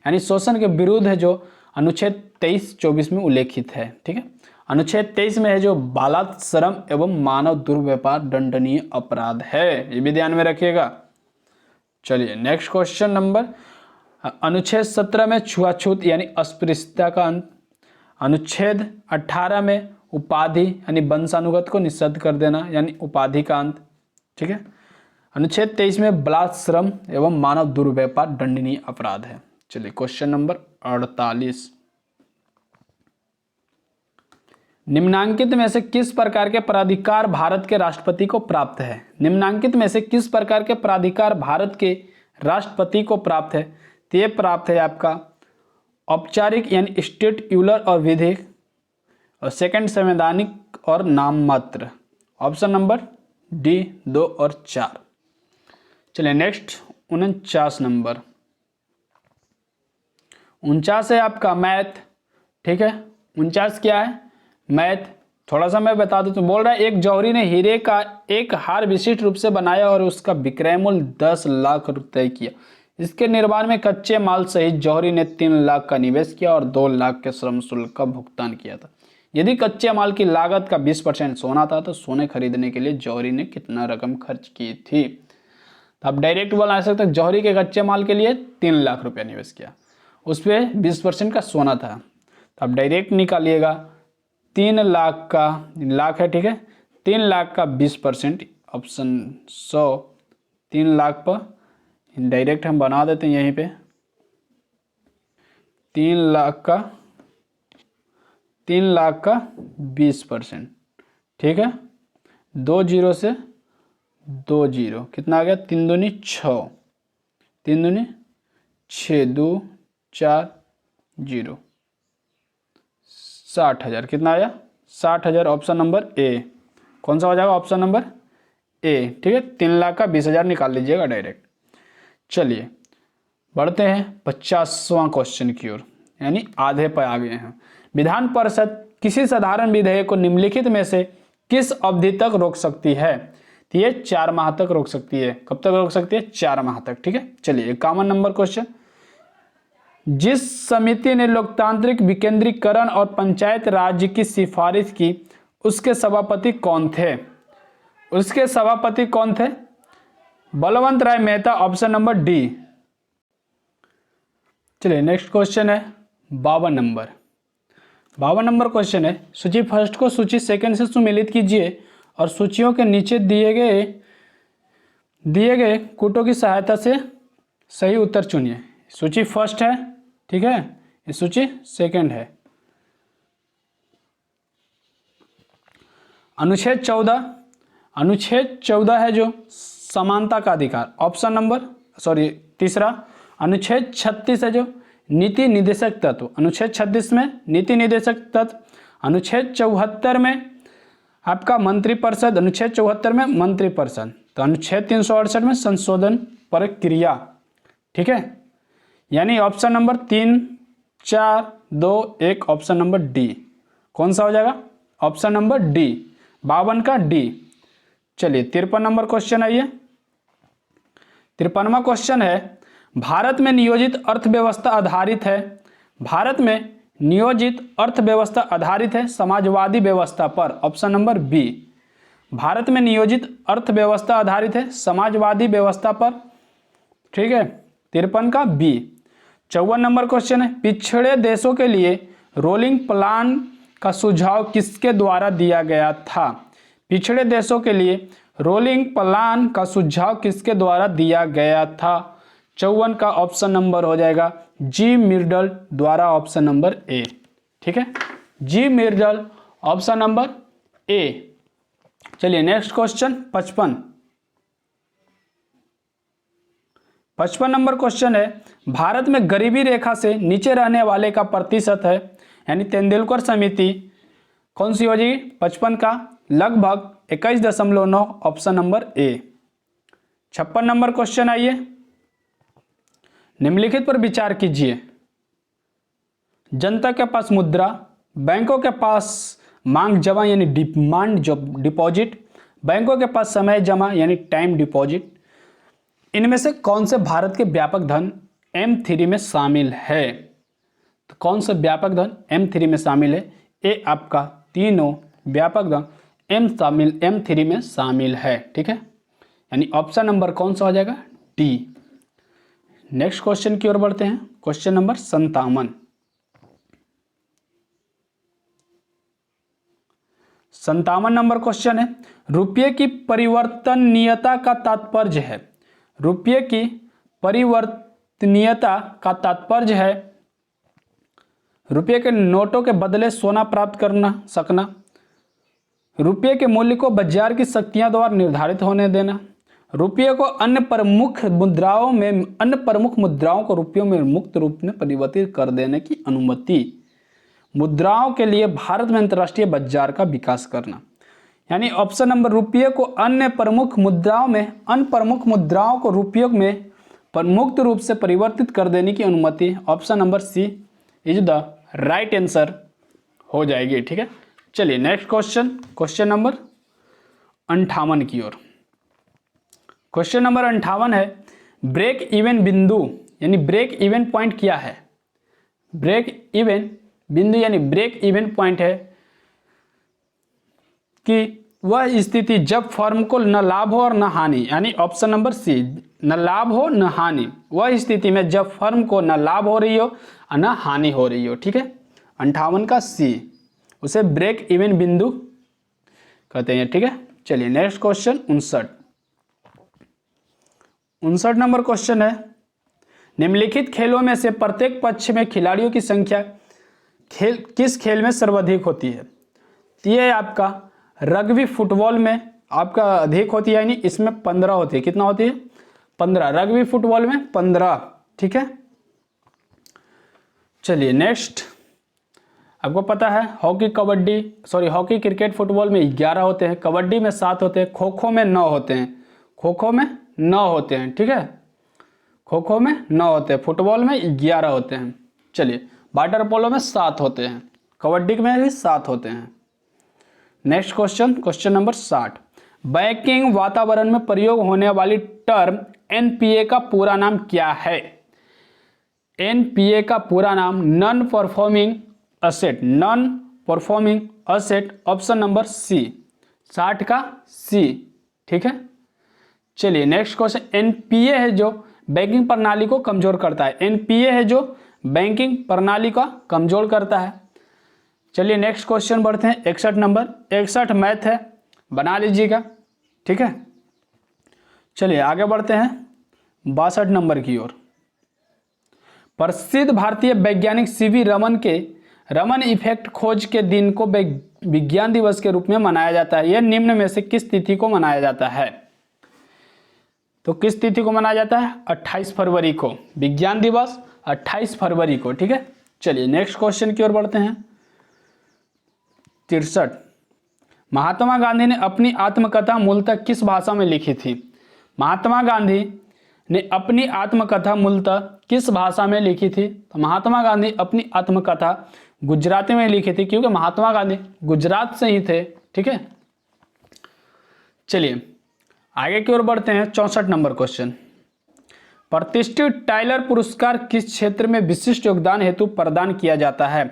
यानी शोषण के विरुद्ध है जो अनुच्छेद 23-24 में उल्लेखित है। ठीक है, अनुच्छेद 23 में है जो बालाश्रम एवं मानव दुर्व्यवहार दंडनीय अपराध है, ये भी ध्यान में रखिएगा। चलिए नेक्स्ट क्वेश्चन नंबर, अनुच्छेद 17 में छुआछूत यानी अस्पृश्यता का अंत, अनुच्छेद 18 में उपाधि यानी वंशानुगत को निषिद्ध कर देना यानी उपाधि का अंत। ठीक है, अनुच्छेद 23 में बलात्श्रम एवं मानव दुर्व्यवहार दंडनीय अपराध है। चलिए क्वेश्चन नंबर 48, निम्नांकित में से किस प्रकार के प्राधिकार भारत के राष्ट्रपति को प्राप्त है? निम्नांकित में से किस प्रकार के प्राधिकार भारत के राष्ट्रपति को प्राप्त है? तो ये प्राप्त है आपका औपचारिक यानी स्टेट्यूलर और विधिक, और सेकंड संवैधानिक और नाममात्र। ऑप्शन नंबर डी 2 और 4। चलिए नेक्स्ट 49 नंबर, 49 है आपका मैथ। ठीक है, 49 क्या है? मैथ। थोड़ा सा मैं बता दूं तो बोल रहा है एक जौहरी ने हीरे का एक हार विशिष्ट रूप से बनाया और उसका विक्रय मूल्य 10 लाख रुपए किया। इसके निर्माण में कच्चे माल सहित जौहरी ने 3 लाख का निवेश किया और 2 लाख के श्रम शुल्क का भुगतान किया था। यदि कच्चे माल की लागत का 20% सोना था तो सोने खरीदने के लिए जौहरी ने कितना रकम खर्च की थी? तो आप डायरेक्ट बना सकते जौहरी के कच्चे माल के लिए 3 लाख रुपया निवेश किया, उस पर 20% का सोना था, तो आप डायरेक्ट निकालिएगा 3 लाख का लाख है। ठीक है, 3 लाख का 20%, ऑप्शन 100, 3 लाख पर डायरेक्ट हम बना देते हैं यहीं पे 3 लाख का 20%। ठीक है, 2 जीरो से 2 जीरो कितना आ गया? 3 दूनी 6, 3 दूनी 6, 2 4 0, 60,000। कितना आया? 60,000। ऑप्शन नंबर ए। कौन सा हो जाएगा? ऑप्शन नंबर ए। ठीक है, 3 लाख का 20,000 निकाल लीजिएगा डायरेक्ट। चलिए बढ़ते हैं 50वां क्वेश्चन की ओर, यानी आधे पर आ गए हैं। विधान परिषद किसी साधारण विधेयक को निम्नलिखित में से किस अवधि तक रोक सकती है? तो ये 4 माह तक रोक सकती है। कब तक रोक सकती है? 4 माह तक। ठीक है, चलिए 51 नंबर क्वेश्चन, जिस समिति ने लोकतांत्रिक विकेंद्रीकरण और पंचायत राज्य की सिफारिश की उसके सभापति कौन थे? उसके सभापति कौन थे? Balwant Rai Mehta. Option number D. चलिए नेक्स्ट क्वेश्चन है 52 नंबर। 52 नंबर क्वेश्चन है, सूची फर्स्ट को सूची सेकंड से सुमेलित कीजिए और सूचियों के नीचे दिए गए कूटों की सहायता से सही उत्तर चुनिए। सूची फर्स्ट है, ठीक है, ये सूची सेकंड है। अनुच्छेद 14 है जो समानता का अधिकार। ऑप्शन नंबर तीसरा। अनुच्छेद 36 है जो नीति निदेशक तत्व। अनुच्छेद 36 में नीति निदेशक तत्व। अनुच्छेद 74 में आपका मंत्रिपरिषद। अनुच्छेद 74 में मंत्रिपरिषद। तो अनुच्छेद 368 में संशोधन प्रक्रिया। ठीक है, यानी option number 3 4 2 1, option number D. कौन सा हो जाएगा? ऑप्शन नंबर डी, 52 का डी। चलिए 53 नंबर क्वेश्चन आइए। 53वां क्वेश्चन है, भारत में नियोजित अर्थव्यवस्था आधारित है। भारत में नियोजित अर्थव्यवस्था आधारित है समाजवादी व्यवस्था पर। Option number B. भारत में नियोजित अर्थव्यवस्था आधारित है समाजवादी व्यवस्था पर। ठीक है, 53 का बी। 54 नंबर क्वेश्चन है, पिछड़े देशों के लिए रोलिंग प्लान का सुझाव किसके द्वारा दिया गया था? पिछड़े देशों के लिए रोलिंग प्लान का सुझाव किसके द्वारा दिया गया था? 54 का ऑप्शन नंबर हो जाएगा जी मिर्डल द्वारा, ऑप्शन नंबर ए। ठीक है, जी मिर्डल, ऑप्शन नंबर ए। चलिए नेक्स्ट क्वेश्चन 55 नंबर क्वेश्चन है, भारत में गरीबी रेखा से नीचे रहने वाले का प्रतिशत है, यानी तेंदुलकर समिति कौन सी हो जाएगी? 55 का लगभग 21.9, ऑप्शन नंबर ए। 56 नंबर क्वेश्चन आइए, निम्नलिखित पर विचार कीजिए। जनता के पास मुद्रा, बैंकों के पास मांग जमा यानी डिमांड डिपॉजिट, बैंकों के पास समय जमा यानी टाइम डिपॉजिट। इनमें से कौन से भारत के व्यापक धन M3 में शामिल है? तो कौन सा व्यापक धन M3 में शामिल है? ये आपका तीनों व्यापक धन M3 में शामिल है। ठीक है, यानी ऑप्शन नंबर कौन सा हो जाएगा? डी। नेक्स्ट क्वेश्चन की ओर बढ़ते हैं। Question number 57। 57 नंबर क्वेश्चन है, रुपये की परिवर्तनीयता का तात्पर्य है। रुपये की परिवर्तनीयता का तात्पर्य है रुपये के नोटों के बदले सोना प्राप्त करना सकना, रुपये के मूल्य को बाजार की शक्तियां द्वारा निर्धारित होने देना, रुपये को अन्य प्रमुख मुद्राओं को रुपयों में मुक्त रूप में परिवर्तित कर देने की अनुमति, मुद्राओं के लिए भारत में अंतर्राष्ट्रीय बाजार का विकास करना। यानी ऑप्शन नंबर रुपये को अन्य प्रमुख मुद्राओं को रुपयों में मुक्त रूप से परिवर्तित कर देने की अनुमति, option number C is the right answer हो जाएगी। ठीक है, चलिए नेक्स्ट क्वेश्चन नंबर 58 की ओर। क्वेश्चन नंबर 58 है, ब्रेक इवन बिंदु यानी ब्रेक इवन पॉइंट क्या है? ब्रेक इवन बिंदु यानी ब्रेक इवन पॉइंट है कि वह स्थिति जब फर्म को न लाभ हो और न हानि, यानी ऑप्शन नंबर सी, न लाभ हो न हानि, वह स्थिति में जब फर्म को न लाभ हो रही हो और न हानि हो रही हो। ठीक है, 58 का सी, उसे ब्रेक इवन बिंदु कहते हैं। ठीक है, चलिए नेक्स्ट क्वेश्चन 59 नंबर क्वेश्चन है, निम्नलिखित खेलों में से प्रत्येक पक्ष में खिलाड़ियों की संख्या किस खेल में सर्वाधिक होती है? तो ये आपका रग्बी फुटबॉल में आपका अधिक होती है, यानी इसमें 15 होती है। कितना होती है? 15। रग्बी फुटबॉल में 15। ठीक है, चलिए नेक्स्ट, आपको पता है हॉकी क्रिकेट फुटबॉल में 11 होते हैं, कबड्डी में 7 होते हैं, खो खो में 9 होते हैं। ठीक है, खो खो में 9 होते हैं, फुटबॉल में 11 होते हैं। चलिए, वाटर पोलो में 7 होते हैं, कबड्डी में भी 7 होते हैं। नेक्स्ट क्वेश्चन नंबर 60, बैंकिंग वातावरण में प्रयोग होने वाली टर्म एनपीए का पूरा नाम क्या है? एनपीए का पूरा नाम non performing asset, option number C, 60 का सी। ठीक है, चलिए नेक्स्ट क्वेश्चन, एनपीए है जो बैंकिंग प्रणाली को कमजोर करता है। एनपीए है जो बैंकिंग प्रणाली का कमजोर करता है। चलिए नेक्स्ट क्वेश्चन बढ़ते हैं 61 नंबर। 61 मैथ है, बना लीजिएगा। ठीक है, चलिए आगे बढ़ते हैं 62 नंबर की ओर। प्रसिद्ध भारतीय वैज्ञानिक सीवी रमन के रमन इफेक्ट खोज के दिन को विज्ञान दिवस के रूप में मनाया जाता है। यह निम्न में से किस तिथि को मनाया जाता है? तो किस तिथि को मनाया जाता है? 28 फरवरी को, विज्ञान दिवस 28 फरवरी को। ठीक है, चलिए नेक्स्ट क्वेश्चन की ओर बढ़ते हैं 63। महात्मा गांधी ने अपनी आत्मकथा मूलतः किस भाषा में लिखी थी? महात्मा गांधी ने अपनी आत्मकथा मूलतः किस भाषा में लिखी थी? तो महात्मा गांधी अपनी आत्मकथा गुजराती में लिखी थी, क्योंकि महात्मा गांधी गुजरात से ही थे। ठीक है, चलिए आगे की ओर बढ़ते हैं 64 नंबर क्वेश्चन। प्रतिष्ठित टाइलर पुरस्कार किस क्षेत्र में विशिष्ट योगदान हेतु प्रदान किया जाता है?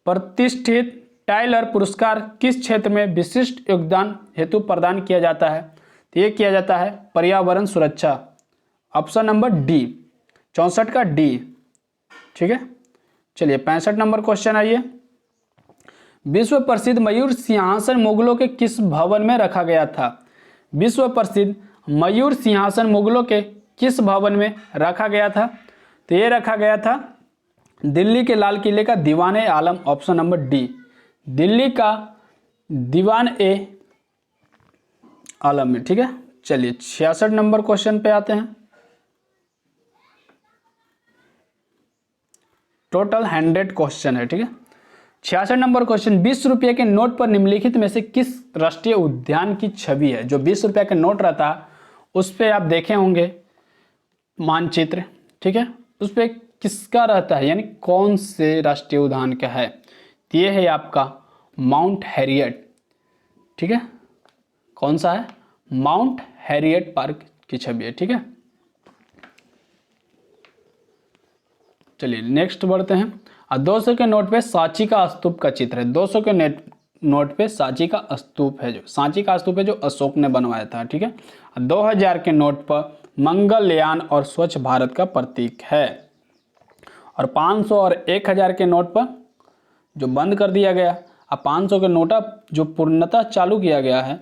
प्रतिष्ठित टाइलर पुरस्कार किस क्षेत्र में विशिष्ट योगदान हेतु प्रदान किया जाता है? तो ये किया जाता है पर्यावरण सुरक्षा, ऑप्शन नंबर डी, 64 का डी। ठीक है, चलिए 65 नंबर क्वेश्चन आइए। विश्व प्रसिद्ध मयूर सिंहासन मुगलों के किस भवन में रखा गया था? विश्व प्रसिद्ध मयूर सिंहासन मुगलों के किस भवन में रखा गया था? तो ये रखा गया था दिल्ली के लाल किले का दीवान ए आलम, ऑप्शन नंबर डी, दिल्ली का दीवान ए आलम में। ठीक है, चलिए 66 नंबर क्वेश्चन पे आते हैं। टोटल 100 क्वेश्चन है। ठीक है, 66 नंबर क्वेश्चन, 20 रुपये के नोट पर निम्नलिखित में से किस राष्ट्रीय उद्यान की छवि है? जो 20 रुपये का नोट रहता है उस पर आप देखे होंगे मानचित्र। ठीक है, उस पर किसका रहता है, यानी कौन से राष्ट्रीय उद्यान का है? तो ये है आपका माउंट हैरियट, ठीक है, कौन सा है, माउंट हैरियट पार्क की छवि है, ठीक है। चलिए नेक्स्ट बढ़ते हैं। 200 के नोट पे सांची का स्तूप का चित्र है। 200 के नोट पे सांची का स्तूप है, जो सांची का स्तूप है जो अशोक ने बनवाया था, ठीक है। 2000 के नोट पर मंगलयान और स्वच्छ भारत का प्रतीक है। और 500 और 1000 के नोट पर जो बंद कर दिया गया, अब 500 के नोट जो पूर्णतः चालू किया गया है।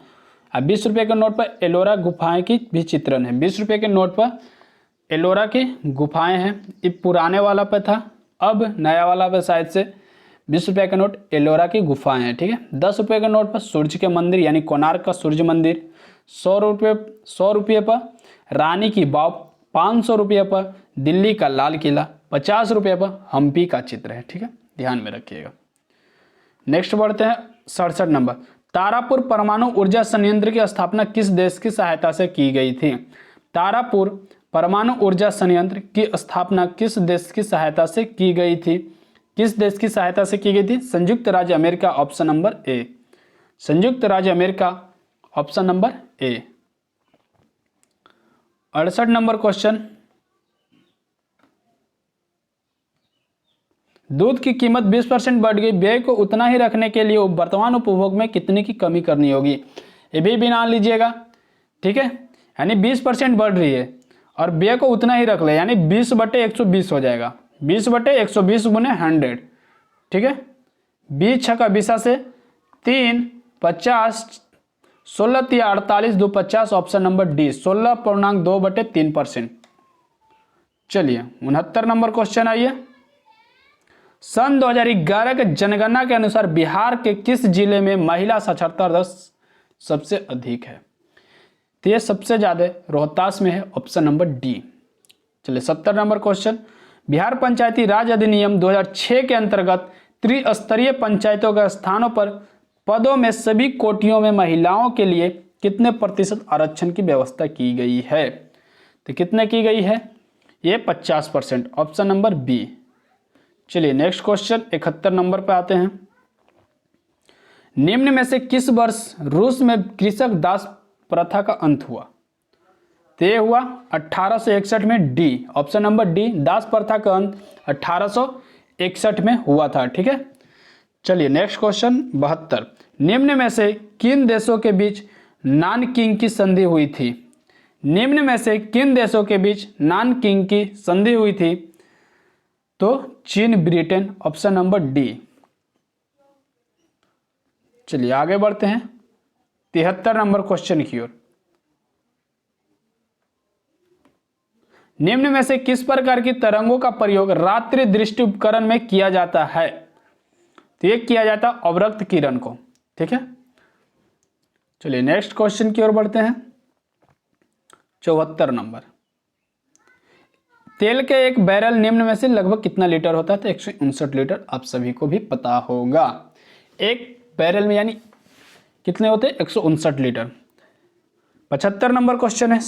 अब 20 रुपये के नोट पर एलोरा गुफाएं की भी चित्रण है। 20 रुपये के नोट पर एलोरा की गुफाएं हैं। ये पुराने वाला पे था, अब नया वाला पे शायद से 20 रुपये का नोट एलोरा की गुफाएं हैं, ठीक है। 10 रुपये के नोट पर सूर्य के मंदिर यानी कोणार्क का सूर्य मंदिर। 100 रुपये पर रानी की वाव। 500 रुपये पर दिल्ली का लाल किला। 50 रुपये पर हम्पी का चित्र है, ठीक है, ध्यान में रखिएगा। नेक्स्ट बढ़ते हैं 67 नंबर। तारापुर परमाणु ऊर्जा संयंत्र की स्थापना किस देश की सहायता से की गई थी? तारापुर परमाणु ऊर्जा संयंत्र की स्थापना किस देश की सहायता से की गई थी? किस देश की सहायता से की गई थी? संयुक्त राज्य अमेरिका, ऑप्शन नंबर ए। संयुक्त राज्य अमेरिका, ऑप्शन नंबर ए। 68 नंबर क्वेश्चन। दूध की कीमत 20% बढ़ गई, व्यय को उतना ही रखने के लिए वर्तमान उपभोग में कितने की कमी करनी होगी? ये भी बना लीजिएगा, ठीक है। यानी 20% बढ़ रही है और व्यय को उतना ही रख ले, यानी 20/120 हो जाएगा। 20/120 गुने 100, ठीक है। 20 छक्का 20 से 3 50 16 3 48 2 50, ऑप्शन नंबर डी 16.2/3%। चलिए 69 नंबर क्वेश्चन आइए। सन 2011 के जनगणना के अनुसार बिहार के किस जिले में महिला साक्षरता दर सबसे अधिक है? तो ये सबसे ज्यादा रोहतास में है, ऑप्शन नंबर डी। चलिए 70 नंबर क्वेश्चन। बिहार पंचायती राज अधिनियम 2006 के अंतर्गत त्रिस्तरीय पंचायतों के स्थानों पर पदों में सभी कोटियों में महिलाओं के लिए कितने प्रतिशत आरक्षण की व्यवस्था की गई है? तो कितने की गई है? ये 50%, ऑप्शन नंबर बी। चलिए नेक्स्ट क्वेश्चन 71 नंबर पे आते हैं। निम्न में से किस वर्ष रूस में कृषक दास प्रथा का अंत हुआ? ते हुआ 1861 में, डी, ऑप्शन नंबर डी, दास प्रथा का अंत 1861 में हुआ था, ठीक है। चलिए नेक्स्ट क्वेश्चन 72। निम्न में से किन देशों के बीच नानकिंग की संधि हुई थी? निम्न में से किन देशों के बीच नानकिंग की संधि हुई थी? तो चीन, ब्रिटेन, ऑप्शन नंबर डी। चलिए आगे बढ़ते हैं 73 नंबर क्वेश्चन की ओर। निम्न में से किस प्रकार की तरंगों का प्रयोग रात्रि दृष्टि उपकरण में किया जाता है? तो ये किया जाता है अवरक्त किरण को, ठीक है। चलिए नेक्स्ट क्वेश्चन की ओर बढ़ते हैं 74 नंबर। तेल के एक बैरल निम्न में से लगभग कितना लीटर होता है? तो 159 लीटर, आप सभी को भी पता होगा। एक बैरल में यानी कितने होते हैं? 159 लीटर। 75 नंबर क्वेश्चन है।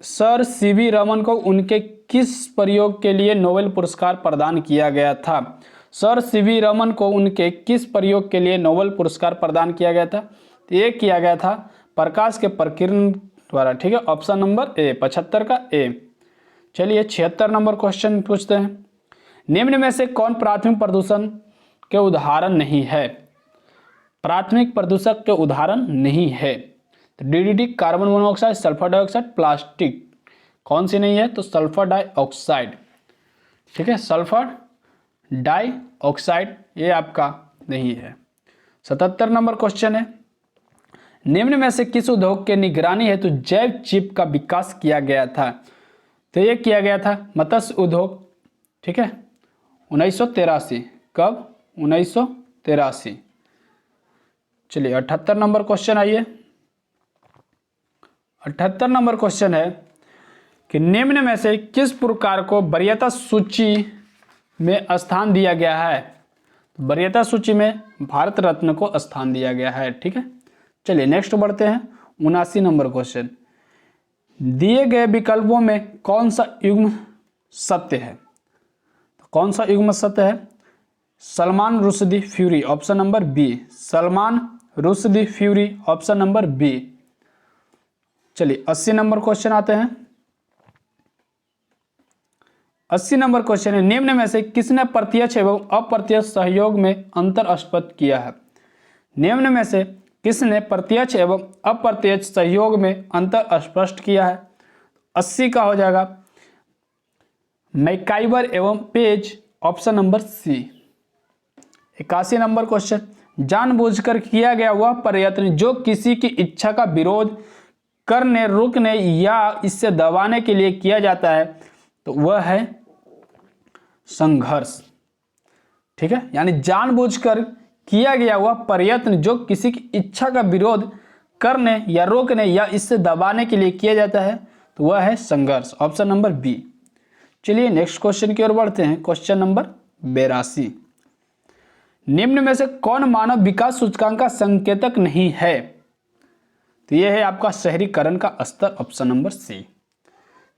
सर सीवी रमन को उनके किस प्रयोग के लिए नोबेल पुरस्कार प्रदान किया गया था? सर सीवी रमन को उनके किस प्रयोग के लिए नोबेल पुरस्कार प्रदान किया गया था? तो ये किया गया था प्रकाश के प्रकीर्णन द्वारा, ठीक है, ऑप्शन नंबर ए, 75 का ए। चलिए 76 नंबर क्वेश्चन पूछते हैं। निम्न में से कौन प्राथमिक प्रदूषण के उदाहरण नहीं है? प्राथमिक प्रदूषक के उदाहरण नहीं है तो DDT, carbon monoxide, sulphur dioxide, plastic. कौन सी नहीं है? तो सल्फर डाइऑक्साइड, ठीक है, सल्फर डाइऑक्साइड ये आपका नहीं है। 77 नंबर क्वेश्चन है। निम्न में से किस उद्योग के निगरानी हेतु जैव चिप का विकास किया गया था? तो ये किया गया था मत्स्य उद्योग, ठीक है, 1983। कब? 1983। चलिए 78 नंबर क्वेश्चन आइए। 78 नंबर क्वेश्चन है कि निम्न में से किस पुरस्कार को वरीयता सूची में स्थान दिया गया है? वरीयता सूची में भारत रत्न को स्थान दिया गया है, ठीक है। चलिए नेक्स्ट बढ़ते हैं 79 नंबर क्वेश्चन। दिए गए विकल्पों में कौन सा युग्म सत्य है? तो कौन सा युग्म सत्य है? Salman Rushdie fury, option number B. Salman Rushdie fury, option number B. चलिए 80 नंबर क्वेश्चन आते हैं। 80 नंबर क्वेश्चन है, निम्न में से किसने प्रत्यक्ष एवं अप्रत्यक्ष सहयोग में अंतर स्पष्ट किया है? निम्न में से किसने प्रत्यक्ष एवं अप्रत्यक्ष सहयोग में अंतर स्पष्ट किया है? 80 का हो जाएगा मैकाइवर एवं Page, option number C. 81 number question, जानबूझकर किया गया वह प्रयत्न जो किसी की इच्छा का विरोध करने, रोकने या इससे दबाने के लिए किया जाता है तो वह है संघर्ष। ठीक है, यानी जानबूझकर किया गया वह प्रयत्न जो किसी की इच्छा का विरोध करने या रोकने या इससे दबाने के लिए किया जाता है तो वह है संघर्ष, ऑप्शन नंबर बी। चलिए नेक्स्ट क्वेश्चन की ओर बढ़ते हैं। क्वेश्चन नंबर 82, निम्न में से कौन मानव विकास सूचकांक का संकेतक नहीं है? तो यह है आपका शहरीकरण का स्तर, option number C.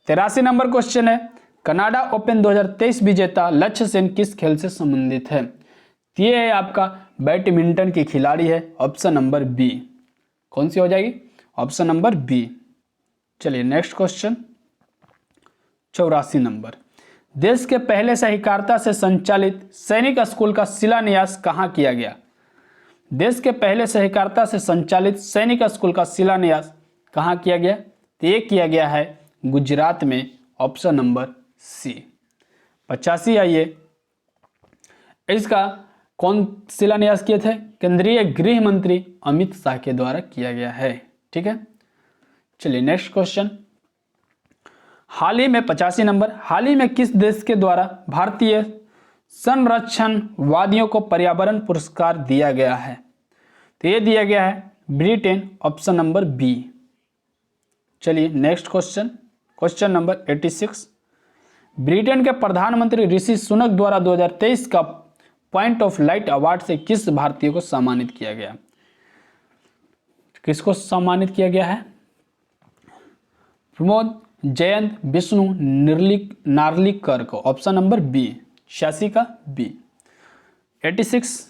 83 number question है, कनाडा ओपन 2023 विजेता लक्ष्य सेन किस खेल से संबंधित है? तो यह है आपका बैडमिंटन की खिलाड़ी है, ऑप्शन नंबर बी। कौन सी हो जाएगी? Option number B. चलिए नेक्स्ट क्वेश्चन 84 नंबर, देश के पहले सहकारिता से संचालित सैनिक स्कूल का शिलान्यास कहाँ किया गया? देश के पहले सहकारिता से संचालित सैनिक स्कूल का शिलान्यास कहाँ किया गया? तो ये किया गया है गुजरात में, ऑप्शन नंबर सी। 85 आइए, इसका कौन शिलान्यास किए थे? केंद्रीय गृह मंत्री अमित शाह के द्वारा किया गया है। ठीक है, चलिए नेक्स्ट क्वेश्चन, हाल ही में 85 नंबर, हाल ही में किस देश के द्वारा भारतीय संरक्षणवादियों को पर्यावरण पुरस्कार दिया गया है? तो ये दिया गया है ब्रिटेन, ऑप्शन नंबर बी। चलिए next question, question number 86, Britain के प्रधानमंत्री ऋषि सुनक द्वारा 2023 का पॉइंट ऑफ लाइट अवार्ड से किस भारतीय को सम्मानित किया गया? किसको सम्मानित किया गया है? प्रमोद जयंत विष्णु नार्लिकर को, ऑप्शन नंबर बी। 86 का बी। 86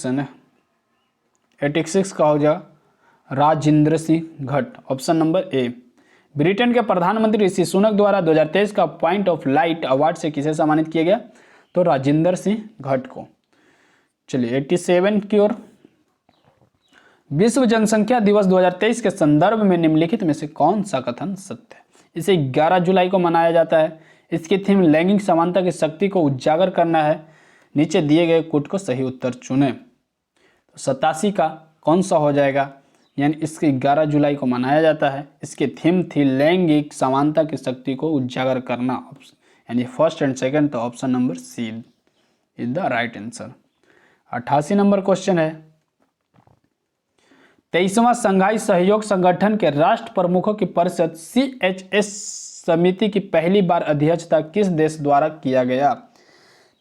है ना, 86 का हो जाएगा राजेंद्र सिंह घट, ऑप्शन नंबर ए। ब्रिटेन के प्रधानमंत्री ऋषि सुनक द्वारा 2023 का पॉइंट ऑफ लाइट अवार्ड से किसे सम्मानित किया गया? तो राजेंद्र सिंह घट को। चलिए 87 की ओर, विश्व जनसंख्या दिवस 2023 के संदर्भ में निम्नलिखित में से कौन सा कथन सत्य है? इसे 11 जुलाई को मनाया जाता है। इसकी थीम लैंगिक समानता की शक्ति को उजागर करना है। नीचे दिए गए कोट को सही उत्तर चुनें। तो 87 का कौन सा हो जाएगा? यानी इसके 11 जुलाई को मनाया जाता है। इसकी थीम थी लैंगिक समानता की शक्ति को उजागर करना, यानी फर्स्ट एंड सेकंड, तो option number C is the right answer. 88 number question है, 23वां संघाई सहयोग संगठन के राष्ट्र प्रमुखों की परिषद CHS समिति की पहली बार अध्यक्षता किस देश द्वारा किया गया?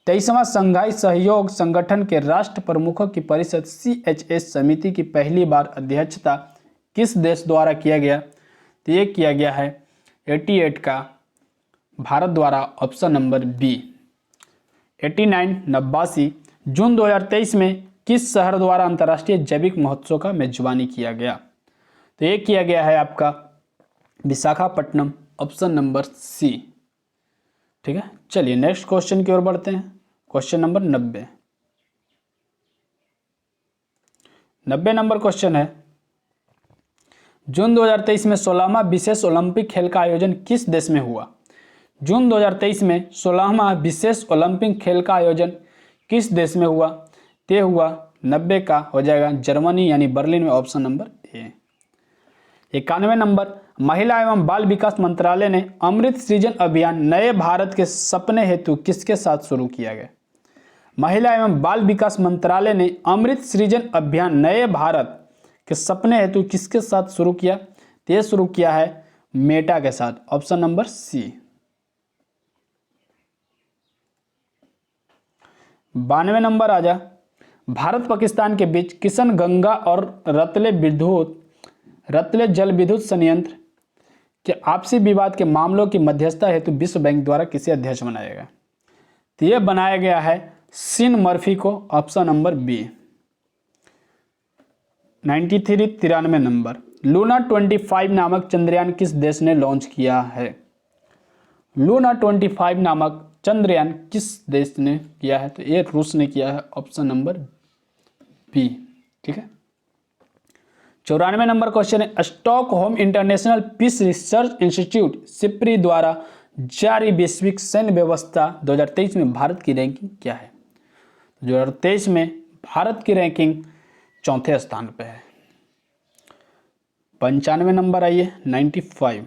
23वां संघाई सहयोग संगठन के राष्ट्र प्रमुखों की परिषद CHS समिति की पहली बार अध्यक्षता किस देश द्वारा किया गया? तो ये किया गया है 88 का भारत द्वारा, ऑप्शन नंबर बी। 89 जून 2023 में किस शहर द्वारा अंतर्राष्ट्रीय जैविक महोत्सव का मेजबानी किया गया? तो ये किया गया है आपका विशाखापट्टनम, ऑप्शन नंबर सी। ठीक है, चलिए नेक्स्ट क्वेश्चन की ओर बढ़ते हैं। क्वेश्चन नंबर 90 नंबर क्वेश्चन है, जून 2023 में 16वां विशेष ओलंपिक खेल का आयोजन किस देश में हुआ? जून 2023 में 16वां विशेष ओलंपिक खेल का आयोजन किस देश में हुआ? ते हुआ 90 का हो जाएगा जर्मनी, यानी बर्लिन में, ऑप्शन नंबर ए। 91 नंबर, महिला एवं बाल विकास मंत्रालय ने अमृत सृजन अभियान नए भारत के सपने हेतु किसके साथ शुरू किया गया? महिला एवं बाल विकास मंत्रालय ने अमृत सृजन अभियान नए भारत के सपने हेतु किसके साथ शुरू किया? तो ये शुरू किया है मेटा के साथ, ऑप्शन नंबर सी। 92 नंबर आ जा, भारत पाकिस्तान के बीच किशन गंगा और रतले जल विद्युत संयंत्र कि आपसी विवाद के मामलों की मध्यस्थता हेतु विश्व बैंक द्वारा किसे अध्यक्ष बनाया गया? तो ये बनाया गया है सीन मर्फी को, option number B. 93 number. Luna 25 नामक चंद्रयान किस देश ने लॉन्च किया है? लूना 25 नामक चंद्रयान किस देश ने किया है? तो ये रूस ने किया है, ऑप्शन नंबर बी। ठीक है। 94 नंबर क्वेश्चन है, Stockholm International Peace Research Institute SIPRI द्वारा जारी वैश्विक सैन्य व्यवस्था 2023 में भारत की रैंकिंग क्या है? 2023 में भारत की रैंकिंग 4थे स्थान पे है। 95 नंबर आइए, 95।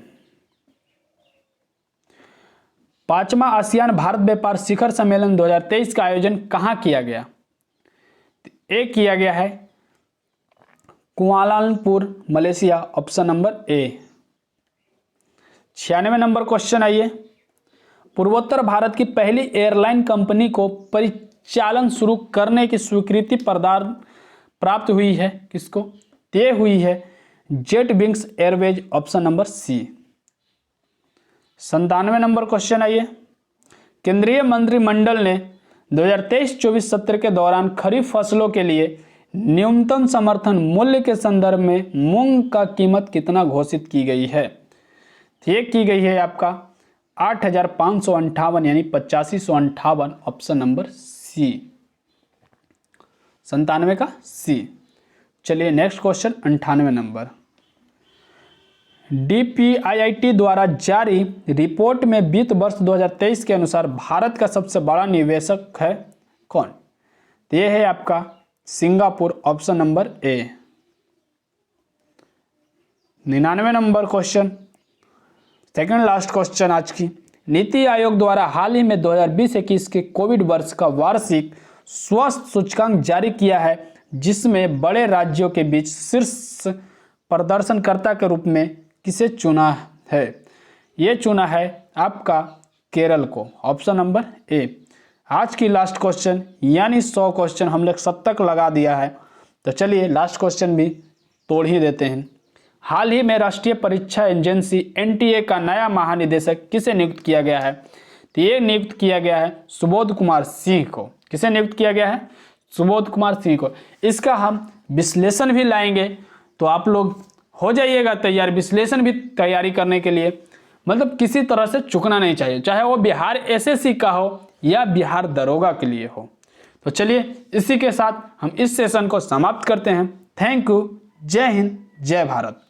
5वां आसियान भारत व्यापार शिखर सम्मेलन 2023 का आयोजन कहाँ किया गया? ए किया गया है कुआलालंपुर, मलेशिया, ऑप्शन नंबर ए। 96 नंबर क्वेश्चन आइए, पूर्वोत्तर भारत की पहली एयरलाइन कंपनी को परिचालन शुरू करने की स्वीकृति प्रदान प्राप्त हुई है किसको? तय हुई है jet wings airways, option number C. 97 number question आइए, केंद्रीय मंत्रिमंडल ने 2023-24 सत्र के दौरान खरीफ फसलों के लिए न्यूनतम समर्थन मूल्य के संदर्भ में मूंग का कीमत कितना घोषित की गई है? ये की गई है आपका 8,558 यानी 8558, ऑप्शन नंबर सी। 97 का सी। चलिए नेक्स्ट क्वेश्चन 98 नंबर। DPIIT द्वारा जारी रिपोर्ट में वित्त वर्ष 2023 के अनुसार भारत का सबसे बड़ा निवेशक है कौन? तो यह है आपका सिंगापुर, ऑप्शन नंबर ए। 99 number question, second last question आज की। नीति आयोग द्वारा हाल ही में 2020-21 के कोविड वर्ष का वार्षिक स्वास्थ्य सूचकांक जारी किया है, जिसमें बड़े राज्यों के बीच शीर्ष प्रदर्शनकर्ता के रूप में किसे चुना है? ये चुना है आपका केरल को, ऑप्शन नंबर ए। आज की लास्ट क्वेश्चन यानी 100 क्वेश्चन हम लोग 7 तक लगा दिया है, तो चलिए लास्ट क्वेश्चन भी तोड़ ही देते हैं। हाल ही में राष्ट्रीय परीक्षा एजेंसी NTA का नया महानिदेशक किसे नियुक्त किया गया है? तो ये नियुक्त किया गया है सुबोध कुमार सिंह को। किसे नियुक्त किया गया है? सुबोध कुमार सिंह को। इसका हम विश्लेषण भी लाएंगे, तो आप लोग हो जाइएगा तैयार विश्लेषण भी तैयारी करने के लिए। मतलब किसी तरह से चुकना नहीं चाहिए, चाहे वो बिहार SSC का हो या बिहार दरोगा के लिए हो। तो चलिए इसी के साथ हम इस सेशन को समाप्त करते हैं। Thank you. जय हिंद, जय भारत।